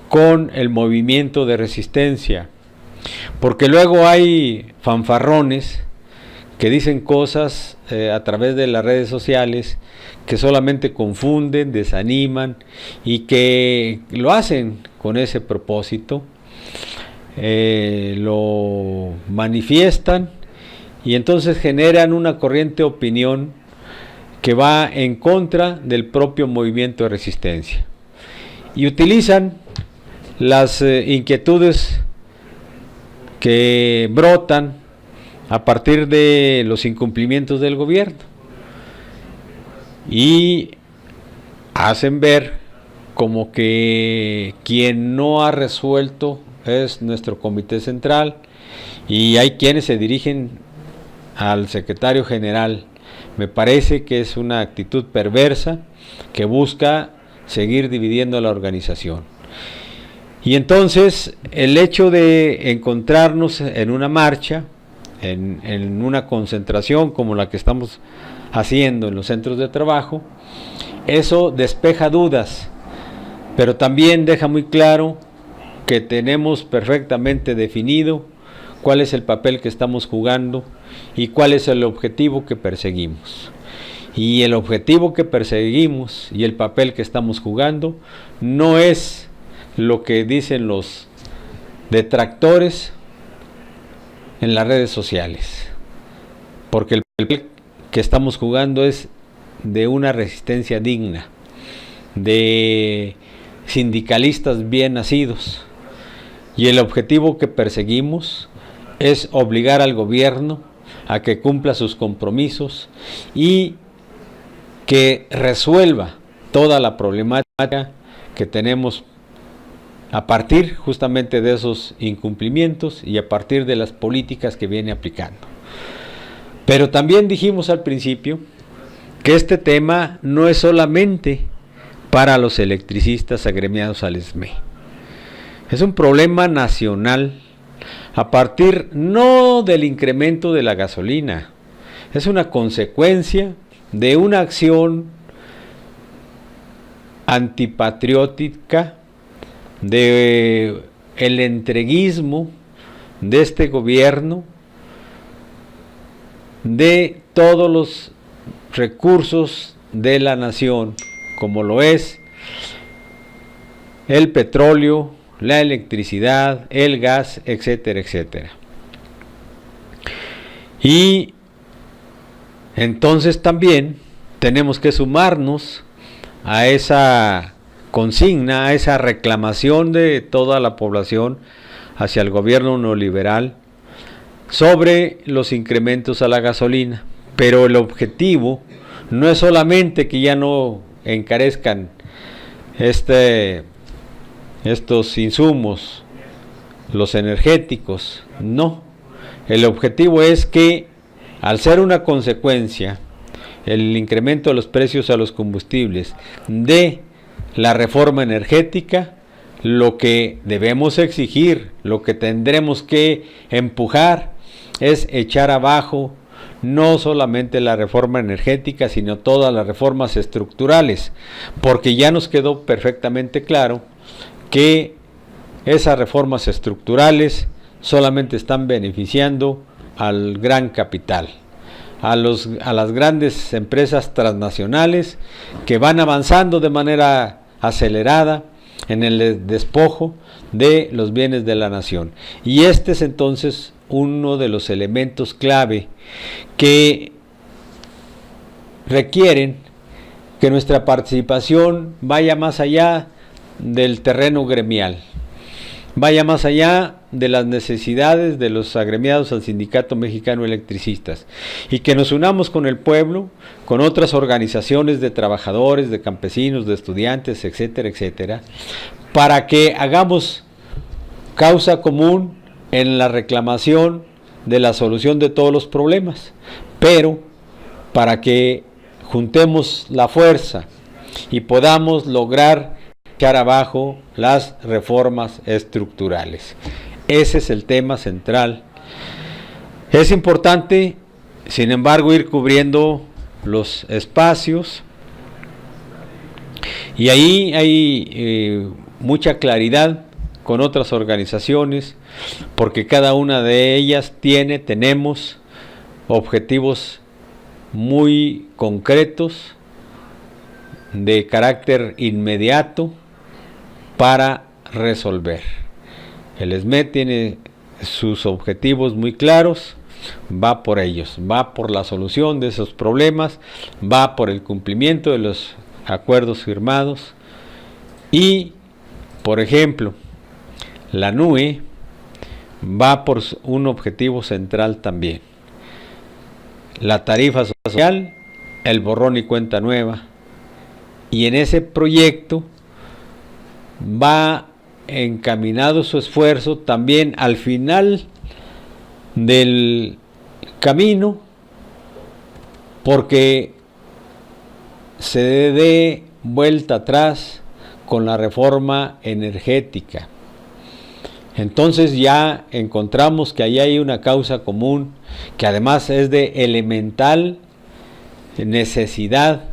con el movimiento de resistencia. Porque luego hay fanfarrones que dicen cosas a través de las redes sociales que solamente confunden, desaniman y que lo hacen con ese propósito, lo manifiestan y entonces generan una corriente de opinión que va en contra del propio movimiento de resistencia y utilizan las inquietudes que brotan a partir de los incumplimientos del gobierno y hacen ver como que quien no ha resuelto es nuestro comité central, y hay quienes se dirigen al secretario general. Me parece que es una actitud perversa que busca seguir dividiendo la organización. Y entonces el hecho de encontrarnos en una marcha, en una concentración como la que estamos haciendo en los centros de trabajo, eso despeja dudas, pero también deja muy claro que tenemos perfectamente definido cuál es el papel que estamos jugando y cuál es el objetivo que perseguimos. Y el objetivo que perseguimos y el papel que estamos jugando no es lo que dicen los detractores en las redes sociales, porque el papel que estamos jugando es de una resistencia digna, de sindicalistas bien nacidos, y el objetivo que perseguimos es obligar al gobierno a que cumpla sus compromisos y que resuelva toda la problemática que tenemos a partir justamente de esos incumplimientos y a partir de las políticas que viene aplicando. Pero también dijimos al principio que este tema no es solamente para los electricistas agremiados al SME. Es un problema nacional a partir no del incremento de la gasolina, es una consecuencia de una acción antipatriótica, de el entreguismo de este gobierno, de todos los recursos de la nación, como lo es el petróleo, la electricidad, el gas, etcétera, etcétera. Y entonces también tenemos que sumarnos a esa consigna, a esa reclamación de toda la población hacia el gobierno neoliberal sobre los incrementos a la gasolina. Pero el objetivo no es solamente que ya no encarezcan estos insumos, los energéticos, no. El objetivo es que, al ser una consecuencia, el incremento de los precios a los combustibles de la reforma energética, lo que debemos exigir, lo que tendremos que empujar, es echar abajo no solamente la reforma energética, sino todas las reformas estructurales, porque ya nos quedó perfectamente claro que esas reformas estructurales solamente están beneficiando al gran capital, a las grandes empresas transnacionales que van avanzando de manera acelerada en el despojo de los bienes de la nación. Y este es entonces uno de los elementos clave que requieren que nuestra participación vaya más allá del terreno gremial, vaya más allá de las necesidades de los agremiados al Sindicato Mexicano de Electricistas, y que nos unamos con el pueblo, con otras organizaciones de trabajadores, de campesinos, de estudiantes, etcétera, etcétera, para que hagamos causa común en la reclamación de la solución de todos los problemas, pero para que juntemos la fuerza y podamos lograr echar abajo las reformas estructurales. Ese es el tema central. Es importante sin embargo, ir cubriendo los espacios, y ahí hay mucha claridad con otras organizaciones, porque cada una de ellas tenemos objetivos muy concretos de carácter inmediato para resolver. El SME tiene sus objetivos muy claros, va por ellos, va por la solución de esos problemas, va por el cumplimiento de los acuerdos firmados. Y, por ejemplo, la NUE va por un objetivo central también: la tarifa social, el borrón y cuenta nueva. Y en ese proyecto va encaminado su esfuerzo también al final del camino, porque se dé vuelta atrás con la reforma energética. Entonces ya encontramos que ahí hay una causa común, que además es de elemental necesidad,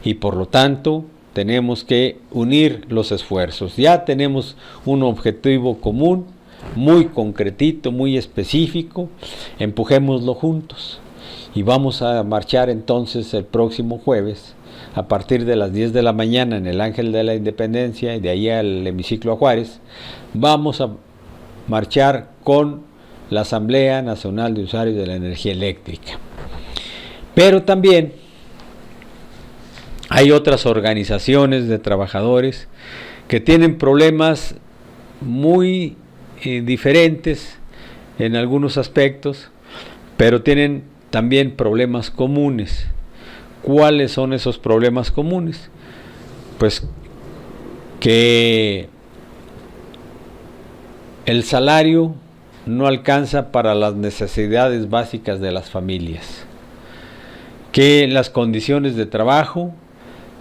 y por lo tanto tenemos que unir los esfuerzos. Ya tenemos un objetivo común, muy concretito, muy específico. Empujémoslo juntos, y vamos a marchar entonces el próximo jueves a partir de las 10 de la mañana en el Ángel de la Independencia, y de ahí al hemiciclo a Juárez. Vamos a marchar con la Asamblea Nacional de Usuarios de la Energía Eléctrica. Pero también hay otras organizaciones de trabajadores que tienen problemas muy diferentes en algunos aspectos, pero tienen también problemas comunes. ¿Cuáles son esos problemas comunes? Pues que el salario no alcanza para las necesidades básicas de las familias, que las condiciones de trabajo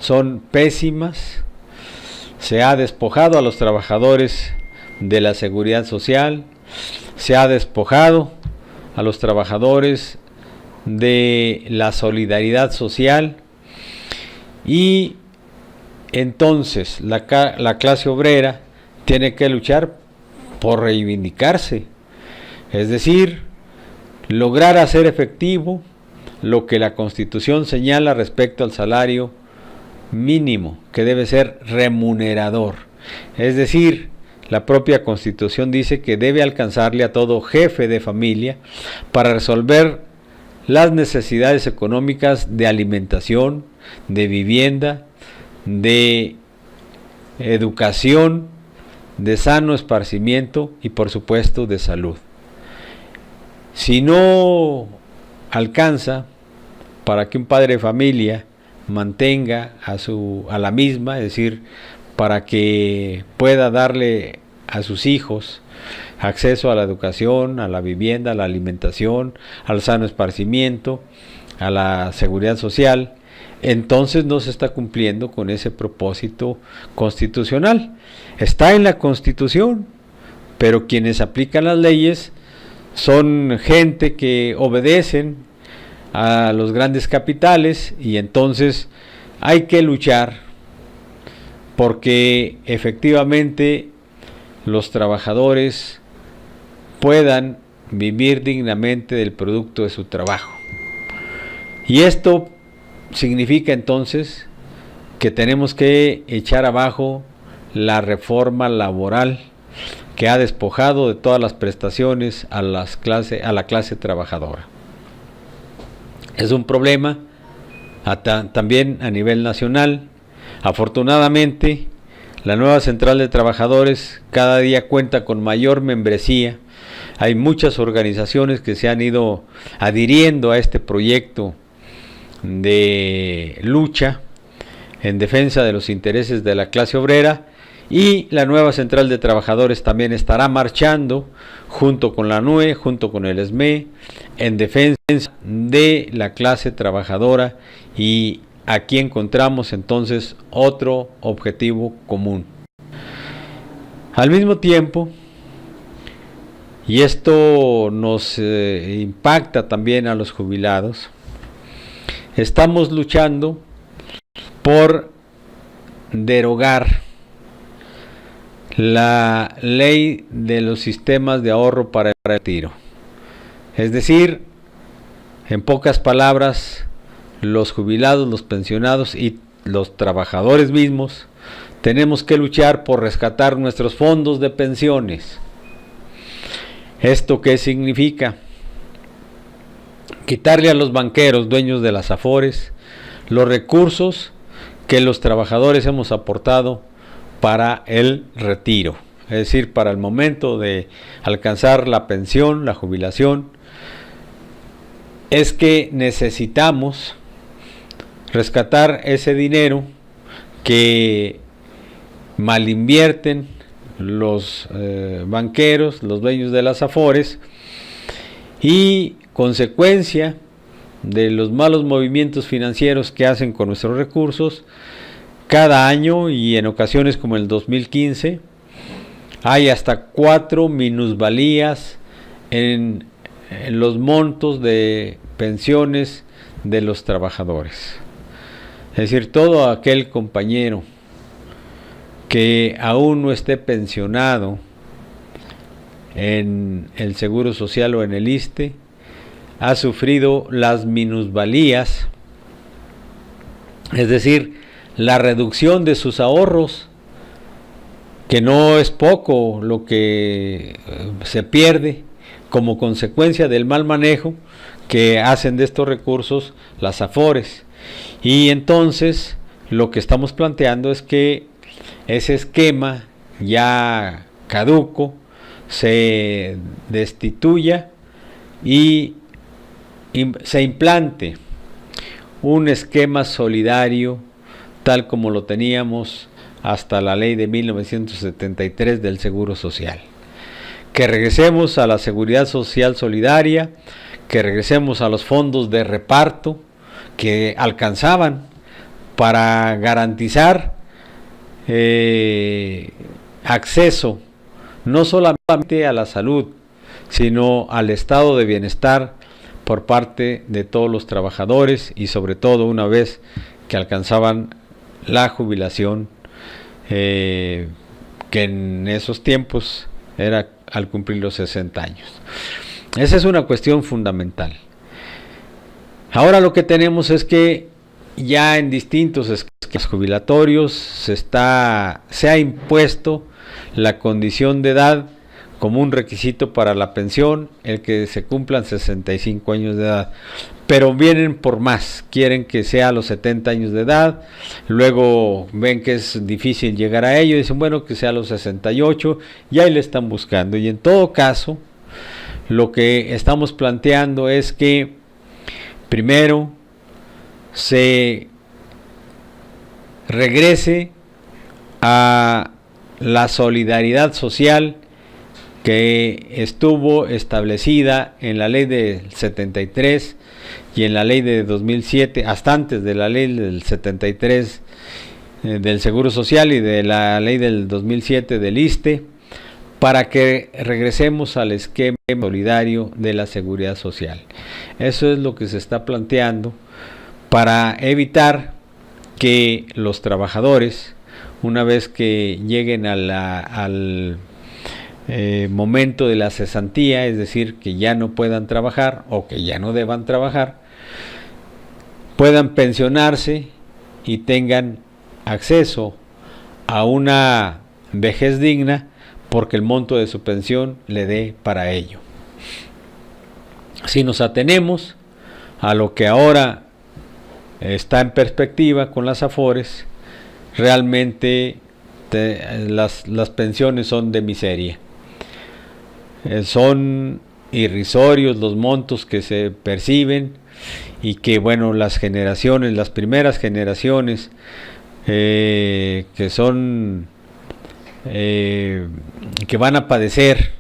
son pésimas, se ha despojado a los trabajadores de la seguridad social, se ha despojado a los trabajadores de la solidaridad social, y entonces la clase obrera tiene que luchar por reivindicarse, es decir, lograr hacer efectivo lo que la Constitución señala respecto al salario mínimo, que debe ser remunerador. Es decir, la propia Constitución dice que debe alcanzarle a todo jefe de familia para resolver las necesidades económicas de alimentación, de vivienda, de educación, de sano esparcimiento y por supuesto de salud. Si no alcanza para que un padre de familia mantenga a la misma, es decir, para que pueda darle a sus hijos acceso a la educación, a la vivienda, a la alimentación, al sano esparcimiento, a la seguridad social, entonces no se está cumpliendo con ese propósito constitucional. Está en la Constitución, pero quienes aplican las leyes son gente que obedecen a los grandes capitales, y entonces hay que luchar porque efectivamente los trabajadores puedan vivir dignamente del producto de su trabajo. Y esto significa entonces que tenemos que echar abajo la reforma laboral que ha despojado de todas las prestaciones a la clase trabajadora. Es un problema también a nivel nacional. Afortunadamente, la nueva Central de Trabajadores cada día cuenta con mayor membresía. Hay muchas organizaciones que se han ido adhiriendo a este proyecto de lucha en defensa de los intereses de la clase obrera, y la nueva Central de Trabajadores también estará marchando junto con la NUE, junto con el SME, en defensa de la clase trabajadora, y aquí encontramos entonces otro objetivo común. Al mismo tiempo, y esto nos impacta también a los jubilados. Estamos luchando por derogar la ley de los sistemas de ahorro para el retiro. Es decir, en pocas palabras, los jubilados, los pensionados y los trabajadores mismos tenemos que luchar por rescatar nuestros fondos de pensiones. ¿Esto qué significa? Quitarle a los banqueros, dueños de las Afores, los recursos que los trabajadores hemos aportado para el retiro, es decir, para el momento de alcanzar la pensión, la jubilación. Es que necesitamos rescatar ese dinero que mal invierten los banqueros, los dueños de las Afores, y consecuencia de los malos movimientos financieros que hacen con nuestros recursos, cada año y en ocasiones como el 2015 hay hasta 4 minusvalías en los montos de pensiones de los trabajadores. Es decir, todo aquel compañero que aún no esté pensionado en el Seguro Social o en el ISSSTE ha sufrido las minusvalías, es decir, la reducción de sus ahorros, que no es poco lo que se pierde como consecuencia del mal manejo que hacen de estos recursos las Afores. Y entonces lo que estamos planteando es que ese esquema ya caduco se destituya y se implante un esquema solidario tal como lo teníamos hasta la ley de 1973 del Seguro Social. Que regresemos a la seguridad social solidaria, que regresemos a los fondos de reparto que alcanzaban para garantizar acceso no solamente a la salud, sino al estado de bienestar por parte de todos los trabajadores y sobre todo una vez que alcanzaban la jubilación, que en esos tiempos era al cumplir los 60 años. Esa es una cuestión fundamental. Ahora lo que tenemos es que ya en distintos esquemas jubilatorios se ha impuesto la condición de edad como un requisito para la pensión, el que se cumplan 65 años de edad, pero vienen por más, quieren que sea a los 70 años de edad, luego ven que es difícil llegar a ello, dicen bueno que sea a los 68, y ahí le están buscando. Y en todo caso, lo que estamos planteando es que primero se regrese a la solidaridad social que estuvo establecida en la ley del 73 y en la ley de 2007, hasta antes de la ley del 73 del Seguro Social y de la ley del 2007 del ISSSTE, para que regresemos al esquema solidario de la seguridad social. Eso es lo que se está planteando para evitar que los trabajadores, una vez que lleguen al momento de la cesantía, es decir, que ya no puedan trabajar o que ya no deban trabajar, puedan pensionarse y tengan acceso a una vejez digna porque el monto de su pensión le dé para ello. Si nos atenemos a lo que ahora está en perspectiva con las Afores, realmente las pensiones son de miseria. Son irrisorios los montos que se perciben y que bueno, las primeras generaciones que son que van a padecer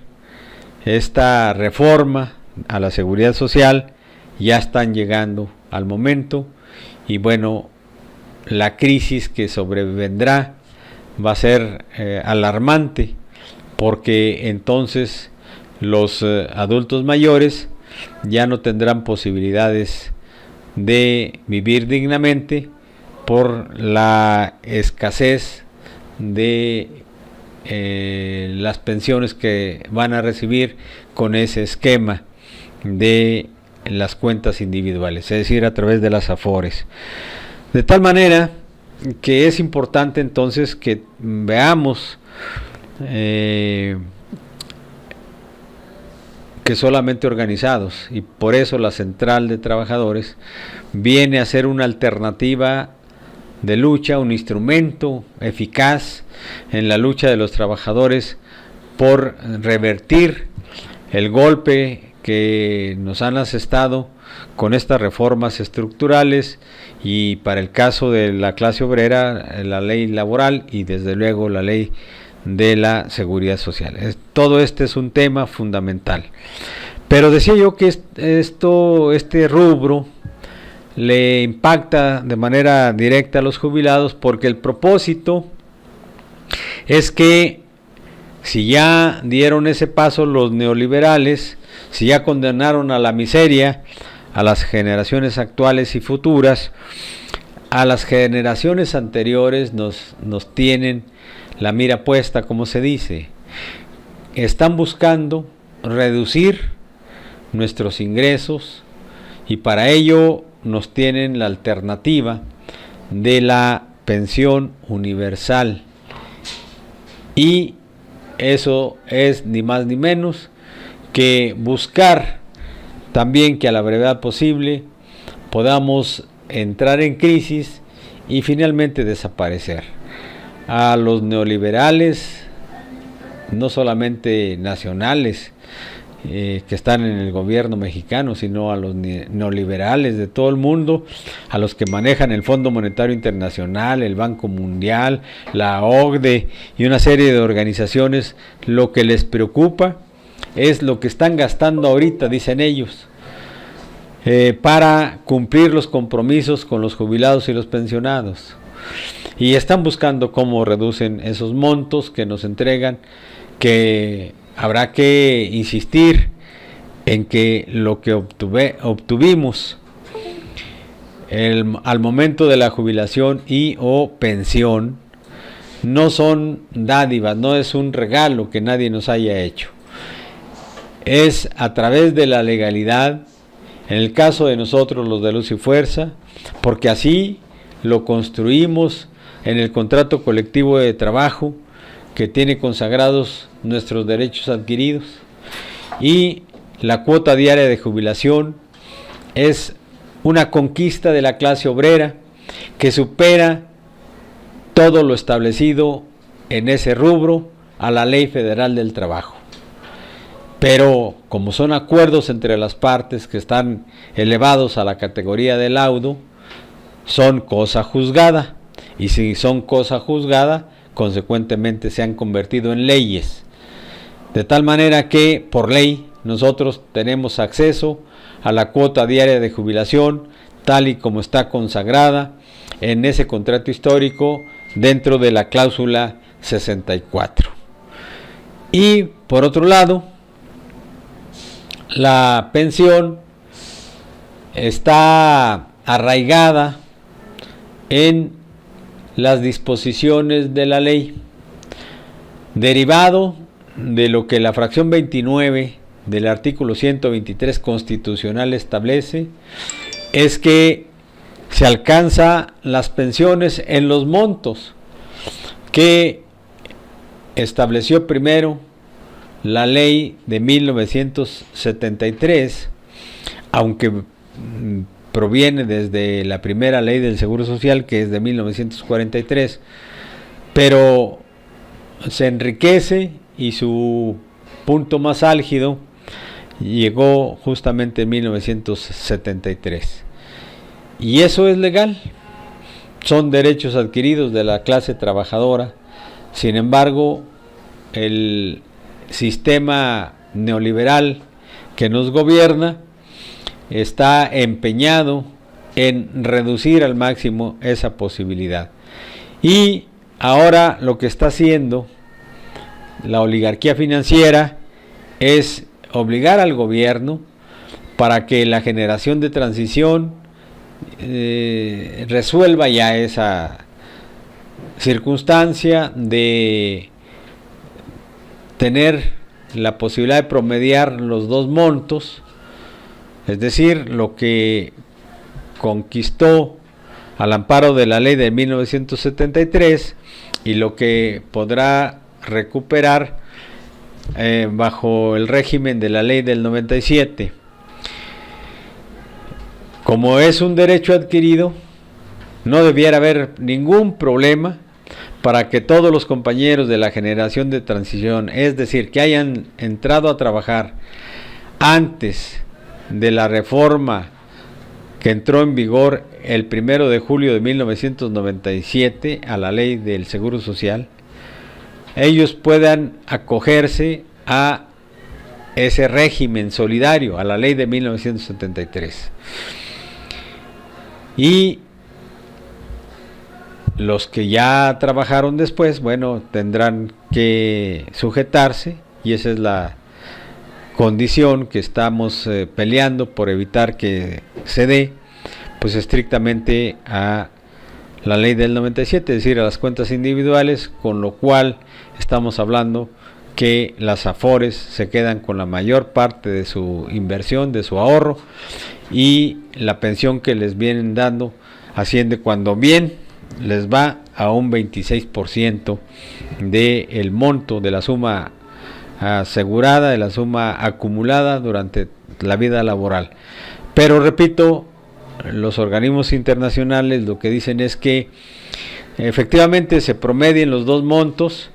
esta reforma a la seguridad social ya están llegando al momento, y bueno, la crisis que sobrevendrá va a ser alarmante, porque entonces los adultos mayores ya no tendrán posibilidades de vivir dignamente por la escasez de las pensiones que van a recibir con ese esquema de las cuentas individuales, es decir, a través de las AFORES. De tal manera que es importante entonces que veamos que solamente organizados, y por eso la Central de Trabajadores viene a ser una alternativa de lucha, un instrumento eficaz en la lucha de los trabajadores por revertir el golpe que nos han asestado con estas reformas estructurales, y para el caso de la clase obrera, la ley laboral y desde luego la ley de la seguridad social. Todo este es un tema fundamental. Pero decía yo que este rubro le impacta de manera directa a los jubilados, porque el propósito es que si ya dieron ese paso los neoliberales, si ya condenaron a la miseria a las generaciones actuales y futuras, a las generaciones anteriores nos tienen la mira puesta, como se dice. Están buscando reducir nuestros ingresos, y para ello nos tienen la alternativa de la pensión universal, y eso es ni más ni menos que buscar también que a la brevedad posible podamos entrar en crisis y finalmente desaparecer. A los neoliberales, no solamente nacionales que están en el gobierno mexicano, sino a los neoliberales de todo el mundo, a los que manejan el Fondo Monetario Internacional, el Banco Mundial, la OCDE y una serie de organizaciones, lo que les preocupa es lo que están gastando ahorita, dicen ellos, para cumplir los compromisos con los jubilados y los pensionados. Y están buscando cómo reducen esos montos que nos entregan, que habrá que insistir en que lo que obtuvimos al momento de la jubilación y o pensión no son dádivas, no es un regalo que nadie nos haya hecho. Es a través de la legalidad, en el caso de nosotros los de Luz y Fuerza, porque así lo construimos en el contrato colectivo de trabajo que tiene consagrados nuestros derechos adquiridos, y la cuota diaria de jubilación es una conquista de la clase obrera que supera todo lo establecido en ese rubro a la Ley Federal del Trabajo. Pero como son acuerdos entre las partes que están elevados a la categoría de laudo, son cosa juzgada, y si son cosa juzgada, consecuentemente se han convertido en leyes, de tal manera que por ley nosotros tenemos acceso a la cuota diaria de jubilación tal y como está consagrada en ese contrato histórico dentro de la cláusula 64. Y por otro lado, la pensión está arraigada en las disposiciones de la ley, derivado de lo que la fracción 29 del artículo 123 constitucional establece, es que se alcanza las pensiones en los montos que estableció primero la ley de 1973, aunque proviene desde la primera ley del Seguro Social, que es de 1943, pero se enriquece y su punto más álgido llegó justamente en 1973. Y eso es legal, son derechos adquiridos de la clase trabajadora. Sin embargo, el sistema neoliberal que nos gobierna está empeñado en reducir al máximo esa posibilidad. Y ahora lo que está haciendo la oligarquía financiera es obligar al gobierno para que la generación de transición resuelva ya esa circunstancia de tener la posibilidad de promediar los dos montos, es decir, lo que conquistó al amparo de la ley de 1973 y lo que podrá recuperar bajo el régimen de la ley del 97. Como es un derecho adquirido, no debiera haber ningún problema para que todos los compañeros de la generación de transición, es decir, que hayan entrado a trabajar antes de la reforma que entró en vigor el 1 de julio de 1997 a la ley del Seguro Social, ellos puedan acogerse a ese régimen solidario, a la ley de 1973. Y los que ya trabajaron después, bueno, tendrán que sujetarse, y esa es la condición que estamos peleando por evitar que se dé, pues estrictamente a la ley del 97, es decir, a las cuentas individuales, con lo cual estamos hablando que las AFORES se quedan con la mayor parte de su inversión, de su ahorro, y la pensión que les vienen dando asciende, cuando bien les va, a un 26% del monto de la suma asegurada, de la suma acumulada durante la vida laboral. Pero repito, los organismos internacionales lo que dicen es que efectivamente se promedien los dos montos,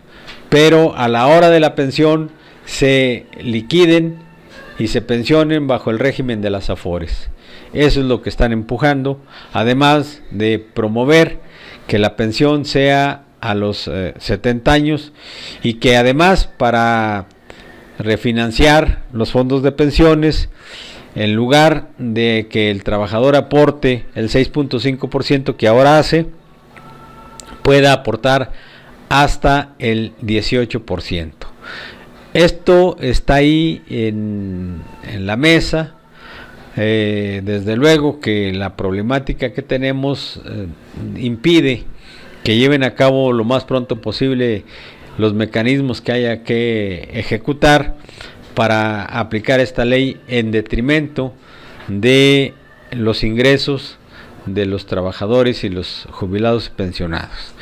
pero a la hora de la pensión se liquiden y se pensionen bajo el régimen de las AFORES. Eso es lo que están empujando, además de promover que la pensión sea a los 70 años, y que además, para refinanciar los fondos de pensiones, en lugar de que el trabajador aporte el 6.5% que ahora hace, pueda aportar hasta el 18%. Esto está ahí en la mesa. Desde luego que la problemática que tenemos impide que lleven a cabo lo más pronto posible los mecanismos que haya que ejecutar para aplicar esta ley en detrimento de los ingresos de los trabajadores y los jubilados y pensionados.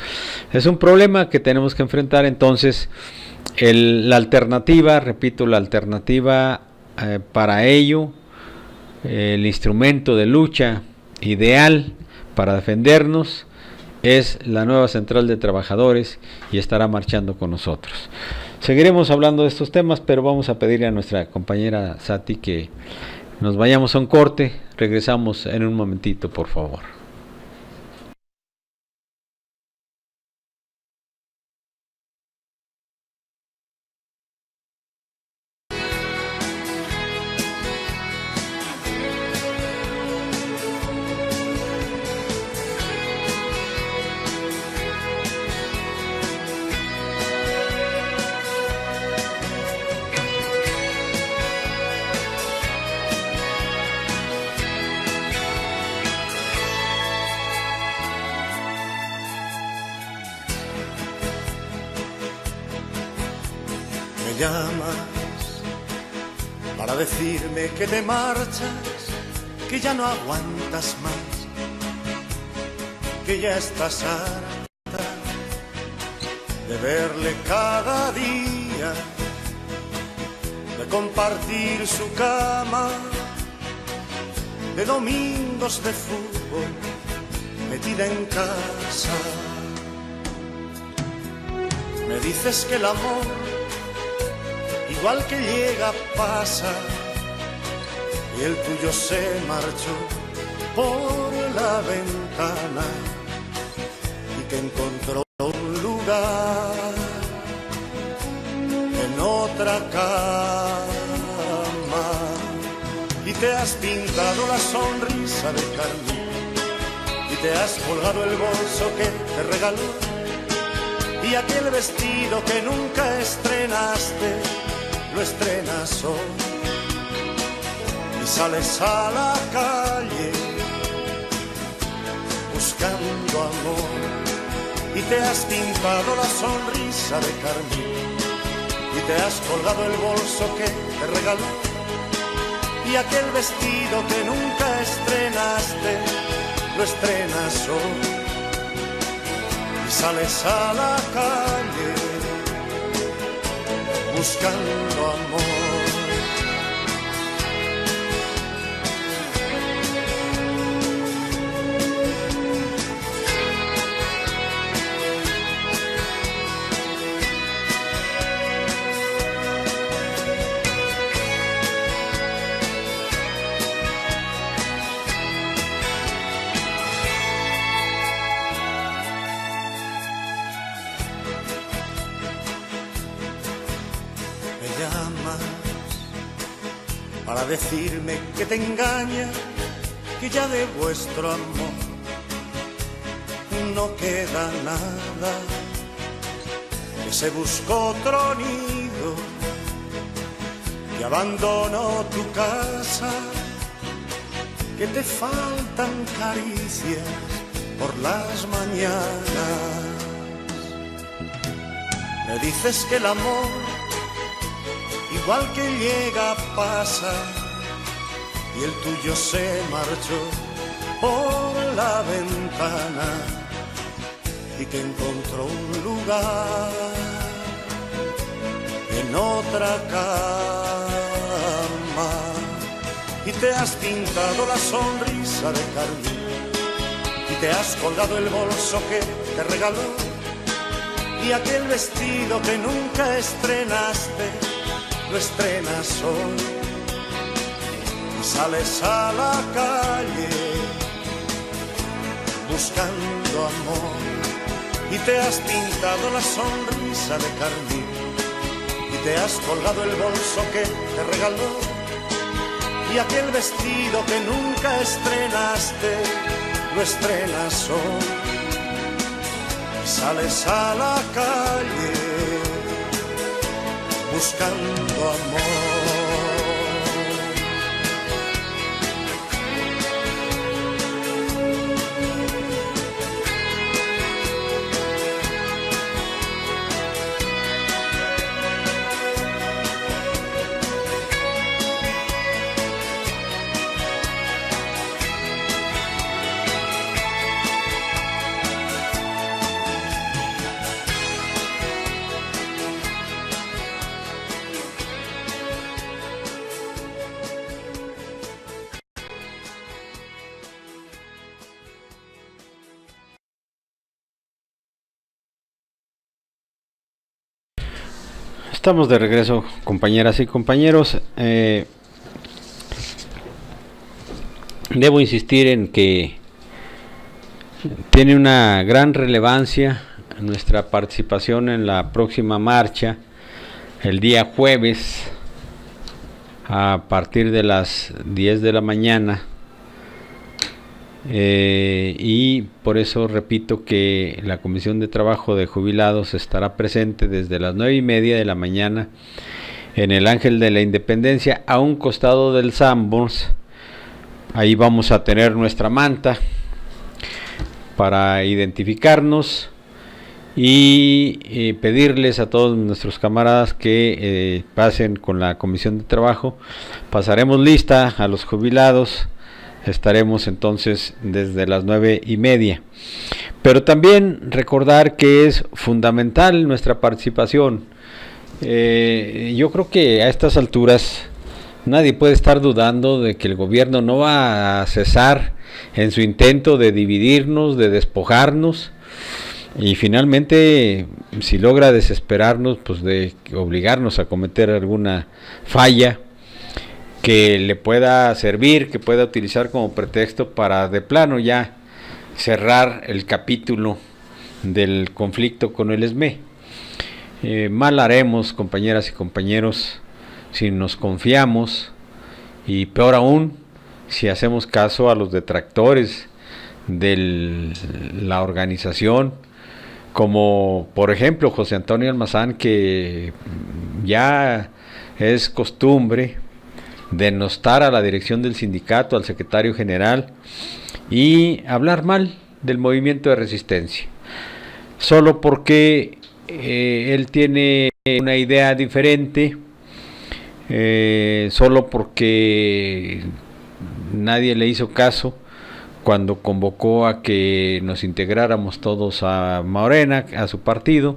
Es un problema que tenemos que enfrentar. Entonces, la alternativa, repito, la alternativa para ello, el instrumento de lucha ideal para defendernos, es la nueva Central de Trabajadores, y estará marchando con nosotros. Seguiremos hablando de estos temas, pero vamos a pedirle a nuestra compañera Sati que nos vayamos a un corte. Regresamos en un momentito, por favor. Llamas para decirme que te marchas, que ya no aguantas más, que ya estás harta de verle cada día, de compartir su cama, de domingos de fútbol metida en casa. Me dices que el amor, igual que llega, pasa, y el tuyo se marchó por la ventana, y que encontró un lugar en otra cama, y te has pintado la sonrisa de carmín, y te has colgado el bolso que te regaló, y aquel vestido que nunca estrenaste, lo estrenas hoy. sales a la calle buscando amor y te has pintado la sonrisa de carmín y te has colgado el bolso que te regaló y aquel vestido que nunca estrenaste lo estrenas hoy y sales a la calle buscando amor. Para decirme que te engaña, que ya de vuestro amor no queda nada, que se buscó otro nido, que abandonó tu casa, que te faltan caricias por las mañanas. Me dices que el amor igual que llega pasa y el tuyo se marchó por la ventana y que encontró un lugar en otra cama y te has pintado la sonrisa de carmín y te has colgado el bolso que te regaló y aquel vestido que nunca estrenaste lo estrenas hoy y sales a la calle buscando amor y te has pintado la sonrisa de carmín y te has colgado el bolso que te regaló y aquel vestido que nunca estrenaste lo estrenas hoy y sales a la calle buscando amor. Estamos de regreso, compañeras y compañeros. Debo insistir en que tiene una gran relevancia nuestra participación en la próxima marcha el día jueves a partir de las 10 de la mañana. Y por eso repito que la Comisión de Trabajo de Jubilados estará presente desde las 9:30 de la mañana en el Ángel de la Independencia, a un costado del Sanborns. Ahí vamos a tener nuestra manta para identificarnos y pedirles a todos nuestros camaradas que pasen con la Comisión de Trabajo. Pasaremos lista a los jubilados. Estaremos entonces desde las 9:30. Pero también recordar que es fundamental nuestra participación. Yo creo que a estas alturas nadie puede estar dudando de que el gobierno no va a cesar en su intento de dividirnos, de despojarnos y finalmente, si logra desesperarnos, pues de obligarnos a cometer alguna falla que le pueda servir, que pueda utilizar como pretexto para de plano ya cerrar el capítulo del conflicto con el SME. Mal haremos, compañeras y compañeros, si nos confiamos y peor aún, si hacemos caso a los detractores de la organización, como por ejemplo José Antonio Almazán, que ya es costumbre denostar a la dirección del sindicato, al secretario general y hablar mal del movimiento de resistencia, solo porque él tiene una idea diferente, solo porque nadie le hizo caso cuando convocó a que nos integráramos todos a Morena, a su partido,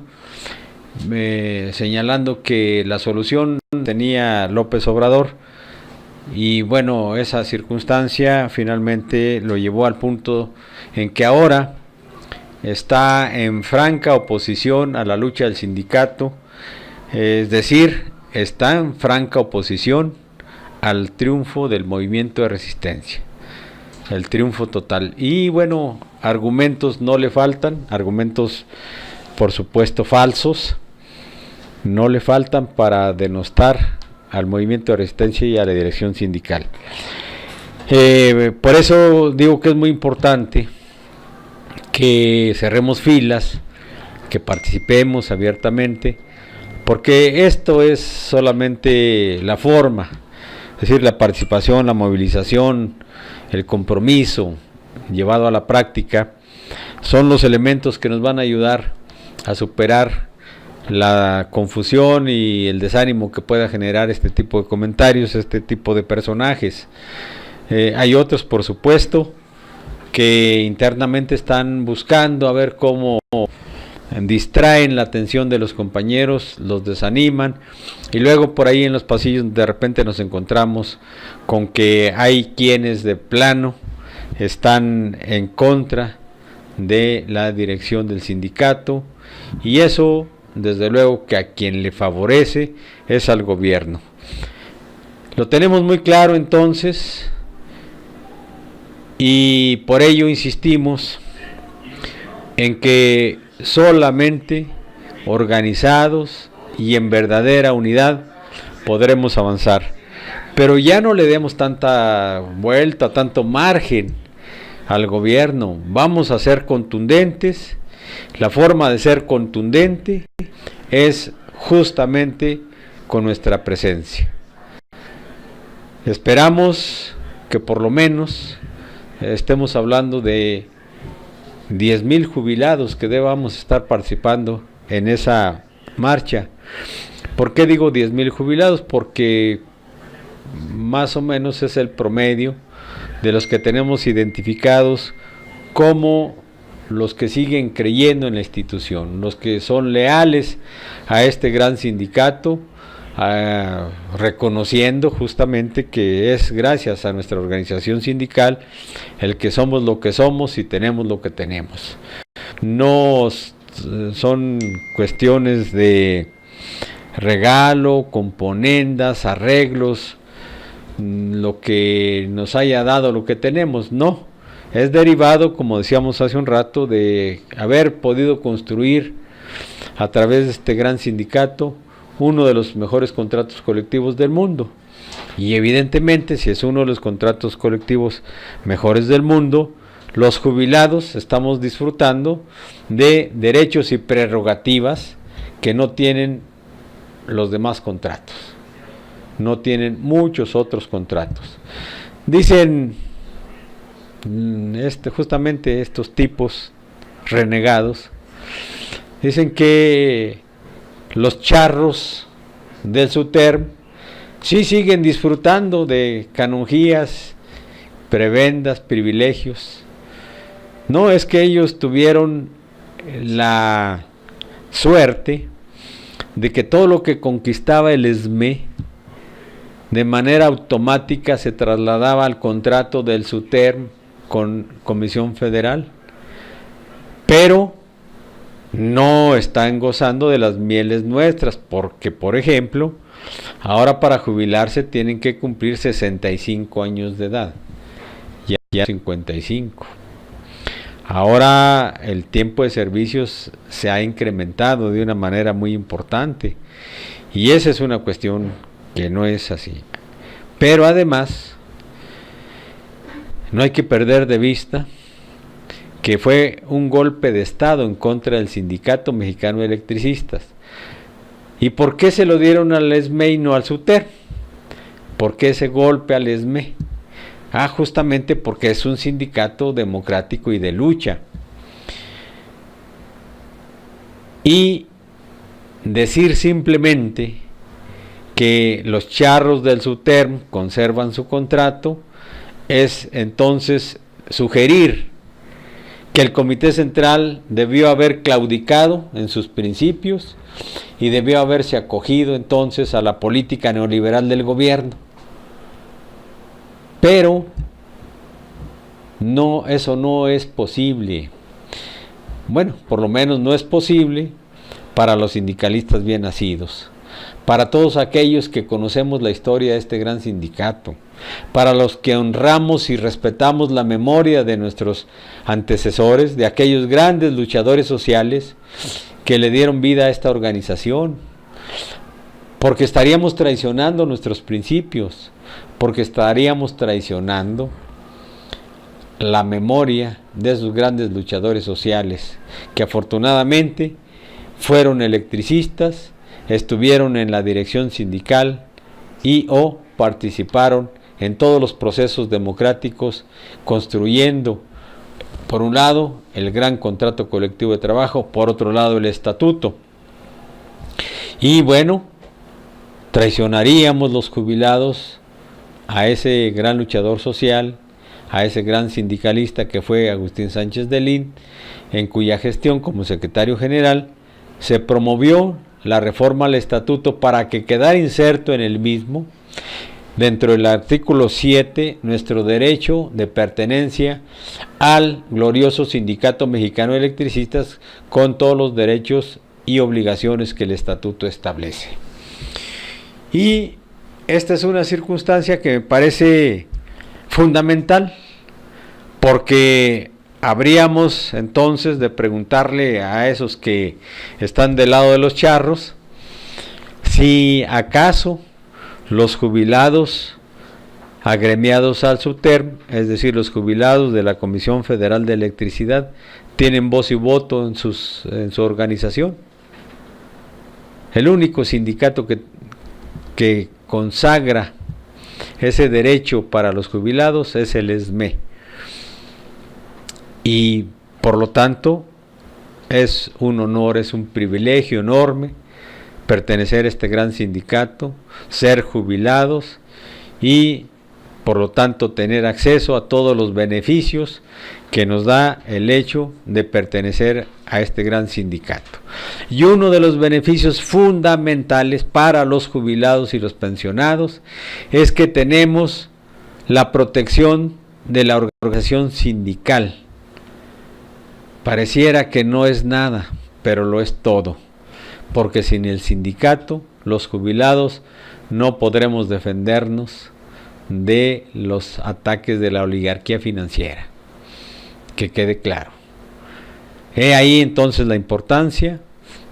señalando que la solución tenía López Obrador. Y bueno, esa circunstancia finalmente lo llevó al punto en que ahora está en franca oposición a la lucha del sindicato, es decir, está en franca oposición al triunfo del movimiento de resistencia, el triunfo total. Y bueno, argumentos no le faltan, argumentos por supuesto falsos, no le faltan para denostar al movimiento de resistencia y a la dirección sindical. Por eso digo que es muy importante que cerremos filas, que participemos abiertamente, porque esto es solamente la forma, es decir, la participación, la movilización, el compromiso llevado a la práctica, son los elementos que nos van a ayudar a superar la confusión y el desánimo que pueda generar este tipo de comentarios, este tipo de personajes. Hay otros, por supuesto, que internamente están buscando a ver cómo distraen la atención de los compañeros, los desaniman, y luego por ahí en los pasillos de repente nos encontramos con que hay quienes de plano están en contra de la dirección del sindicato, y eso desde luego que a quien le favorece es al gobierno. Lo tenemos muy claro entonces, y por ello insistimos en que solamente organizados y en verdadera unidad podremos avanzar. Pero ya no le demos tanta vuelta, tanto margen al gobierno. Vamos a ser contundentes. La forma de ser contundente es justamente con nuestra presencia. Esperamos que por lo menos estemos hablando de 10,000 jubilados que debamos estar participando en esa marcha. ¿Por qué digo 10,000 jubilados? Porque más o menos es el promedio de los que tenemos identificados como los que siguen creyendo en la institución, los que son leales a este gran sindicato, reconociendo justamente que es gracias a nuestra organización sindical el que somos lo que somos y tenemos lo que tenemos. No son cuestiones de regalo, componendas, arreglos, lo que nos haya dado lo que tenemos, no. Es derivado, como decíamos hace un rato, de haber podido construir a través de este gran sindicato uno de los mejores contratos colectivos del mundo. Y evidentemente, si es uno de los contratos colectivos mejores del mundo, los jubilados estamos disfrutando de derechos y prerrogativas que no tienen los demás contratos, no tienen muchos otros contratos. Dicen justamente estos tipos renegados, dicen que los charros del SUTERM sí siguen disfrutando de canonjías, prebendas, privilegios. No, es que ellos tuvieron la suerte de que todo lo que conquistaba el ESME de manera automática se trasladaba al contrato del SUTERM con Comisión Federal, pero no están gozando de las mieles nuestras, porque por ejemplo, ahora para jubilarse tienen que cumplir 65 años de edad, ya 55. Ahora el tiempo de servicios se ha incrementado de una manera muy importante, y esa es una cuestión que no es así. Pero además, no hay que perder de vista que fue un golpe de Estado en contra del Sindicato Mexicano de Electricistas. ¿Y por qué se lo dieron al ESME y no al SUTERM? ¿Por qué ese golpe al ESME? Justamente porque es un sindicato democrático y de lucha. Y decir simplemente que los charros del SUTERM conservan su contrato es entonces sugerir que el Comité Central debió haber claudicado en sus principios y debió haberse acogido entonces a la política neoliberal del gobierno. Pero no, eso no es posible. Bueno, por lo menos no es posible para los sindicalistas bien nacidos, para todos aquellos que conocemos la historia de este gran sindicato, para los que honramos y respetamos la memoria de nuestros antecesores, de aquellos grandes luchadores sociales que le dieron vida a esta organización, porque estaríamos traicionando nuestros principios, porque estaríamos traicionando la memoria de esos grandes luchadores sociales que afortunadamente fueron electricistas, estuvieron en la dirección sindical y o participaron en todos los procesos democráticos, construyendo por un lado el gran contrato colectivo de trabajo, por otro lado el estatuto. Y bueno, traicionaríamos los jubilados a ese gran luchador social, a ese gran sindicalista que fue Agustín Sánchez de Lin, en cuya gestión como secretario general se promovió la reforma al estatuto para que quedara inserto en el mismo, dentro del artículo 7, nuestro derecho de pertenencia al glorioso Sindicato Mexicano de Electricistas, con todos los derechos y obligaciones que el estatuto establece. Y esta es una circunstancia que me parece fundamental, porque habríamos entonces de preguntarle a esos que están del lado de los charros, si acaso los jubilados agremiados al SUTERM, es decir, los jubilados de la Comisión Federal de Electricidad, tienen voz y voto en su organización. El único sindicato que consagra ese derecho para los jubilados es el ESME. Y por lo tanto es un honor, es un privilegio enorme pertenecer a este gran sindicato, ser jubilados y por lo tanto tener acceso a todos los beneficios que nos da el hecho de pertenecer a este gran sindicato. Y uno de los beneficios fundamentales para los jubilados y los pensionados es que tenemos la protección de la organización sindical. Pareciera que no es nada, pero lo es todo, porque sin el sindicato, los jubilados no podremos defendernos de los ataques de la oligarquía financiera, que quede claro. He ahí entonces la importancia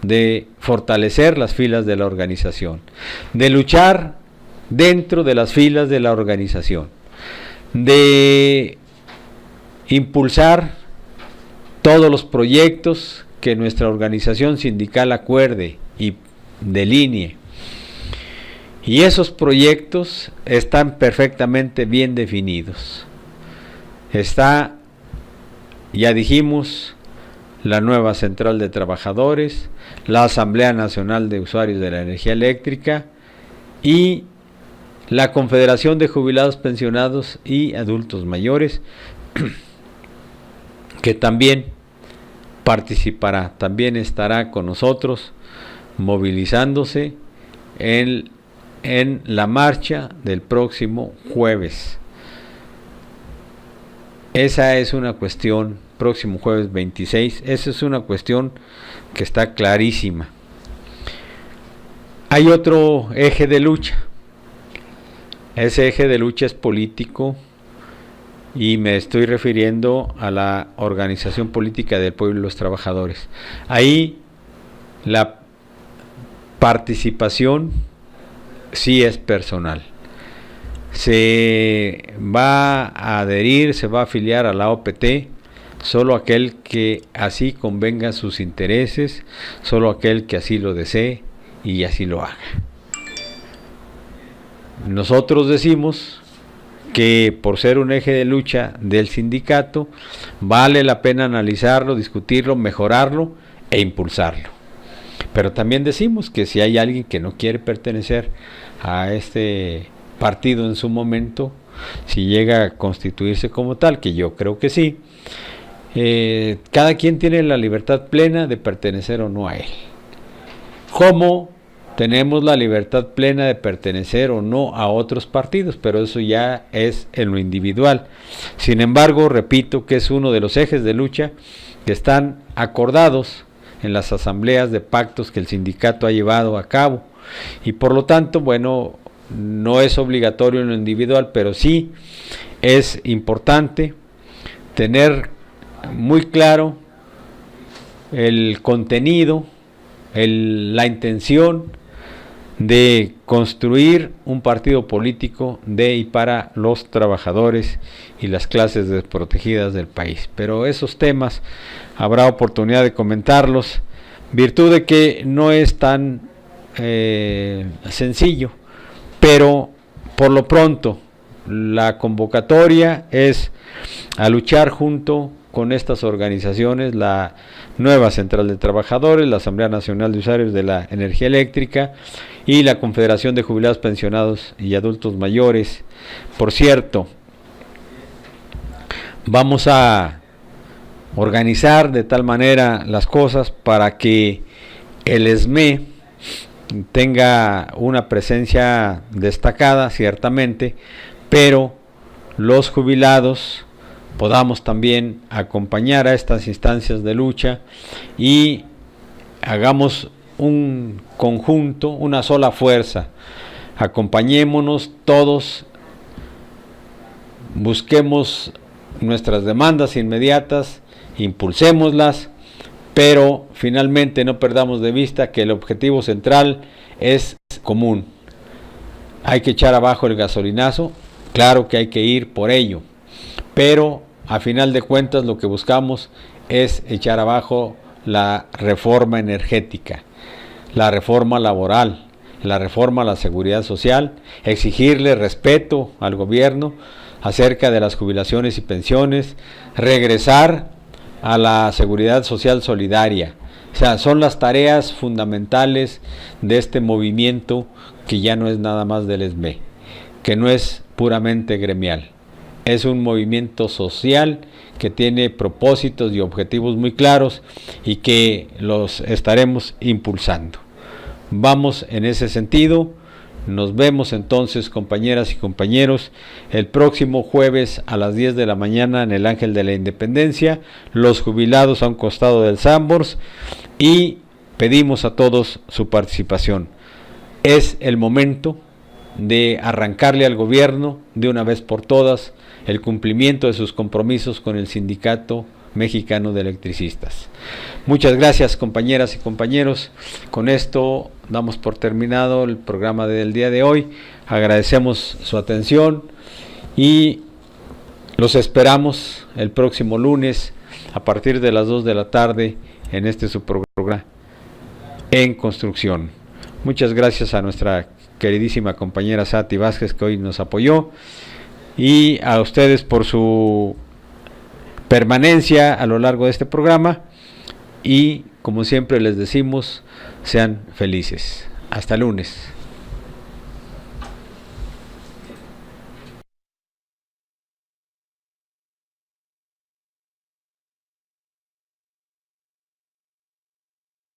de fortalecer las filas de la organización, de luchar dentro de las filas de la organización, de impulsar todos los proyectos que nuestra organización sindical acuerde y delinee. Y esos proyectos están perfectamente bien definidos. Está, ya dijimos, la nueva Central de Trabajadores, la Asamblea Nacional de Usuarios de la Energía Eléctrica y la Confederación de Jubilados, Pensionados y Adultos Mayores, que también participará, también estará con nosotros movilizándose en la marcha del próximo jueves. Esa es una cuestión, próximo jueves 26, esa es una cuestión que está clarísima. Hay otro eje de lucha. Ese eje de lucha es político y me estoy refiriendo a la organización política del pueblo y los trabajadores. Ahí la participación sí es personal. Se va a adherir, se va a afiliar a la OPT solo aquel que así convenga sus intereses, solo aquel que así lo desee y así lo haga. nosotros decimos que por ser un eje de lucha del sindicato, vale la pena analizarlo, discutirlo, mejorarlo e impulsarlo. Pero también decimos que si hay alguien que no quiere pertenecer a este partido en su momento, si llega a constituirse como tal, que yo creo que sí, cada quien tiene la libertad plena de pertenecer o no a él. Como tenemos la libertad plena de pertenecer o no a otros partidos, pero eso ya es en lo individual. Sin embargo, repito que es uno de los ejes de lucha que están acordados en las asambleas de pactos que el sindicato ha llevado a cabo, y por lo tanto, bueno, no es obligatorio en lo individual, pero sí es importante tener muy claro el contenido, la intención de construir un partido político de y para los trabajadores y las clases desprotegidas del país. Pero esos temas habrá oportunidad de comentarlos, virtud de que no es tan sencillo, pero por lo pronto la convocatoria es a luchar junto con estas organizaciones, la nueva Central de Trabajadores, la Asamblea Nacional de Usuarios de la Energía Eléctrica y la Confederación de Jubilados, Pensionados y Adultos Mayores. Por cierto, vamos a organizar de tal manera las cosas para que el SME tenga una presencia destacada, ciertamente, pero los jubilados podamos también acompañar a estas instancias de lucha y hagamos un conjunto, una sola fuerza. Acompañémonos todos, busquemos nuestras demandas inmediatas, impulsémoslas, pero finalmente no perdamos de vista que el objetivo central es común. Hay que echar abajo el gasolinazo, claro que hay que ir por ello, pero a final de cuentas lo que buscamos es echar abajo la reforma energética, la reforma laboral, la reforma a la seguridad social, exigirle respeto al gobierno acerca de las jubilaciones y pensiones, regresar a la seguridad social solidaria. O sea, son las tareas fundamentales de este movimiento que ya no es nada más del SME, que no es puramente gremial. Es un movimiento social que tiene propósitos y objetivos muy claros y que los estaremos impulsando. Vamos en ese sentido. Nos vemos entonces, compañeras y compañeros, el próximo jueves a las 10 de la mañana en el Ángel de la Independencia, los jubilados a un costado del Sambors, y pedimos a todos su participación. Es el momento de arrancarle al gobierno de una vez por todas el cumplimiento de sus compromisos con el Sindicato Mexicano de Electricistas. Muchas gracias, compañeras y compañeros. Con esto damos por terminado el programa del día de hoy. Agradecemos su atención y los esperamos el próximo lunes a partir de las 2 de la tarde en este su programa En Construcción. Muchas gracias a nuestra queridísima compañera Sati Vázquez, que hoy nos apoyó, y a ustedes por su permanencia a lo largo de este programa, y como siempre les decimos, sean felices. Hasta lunes.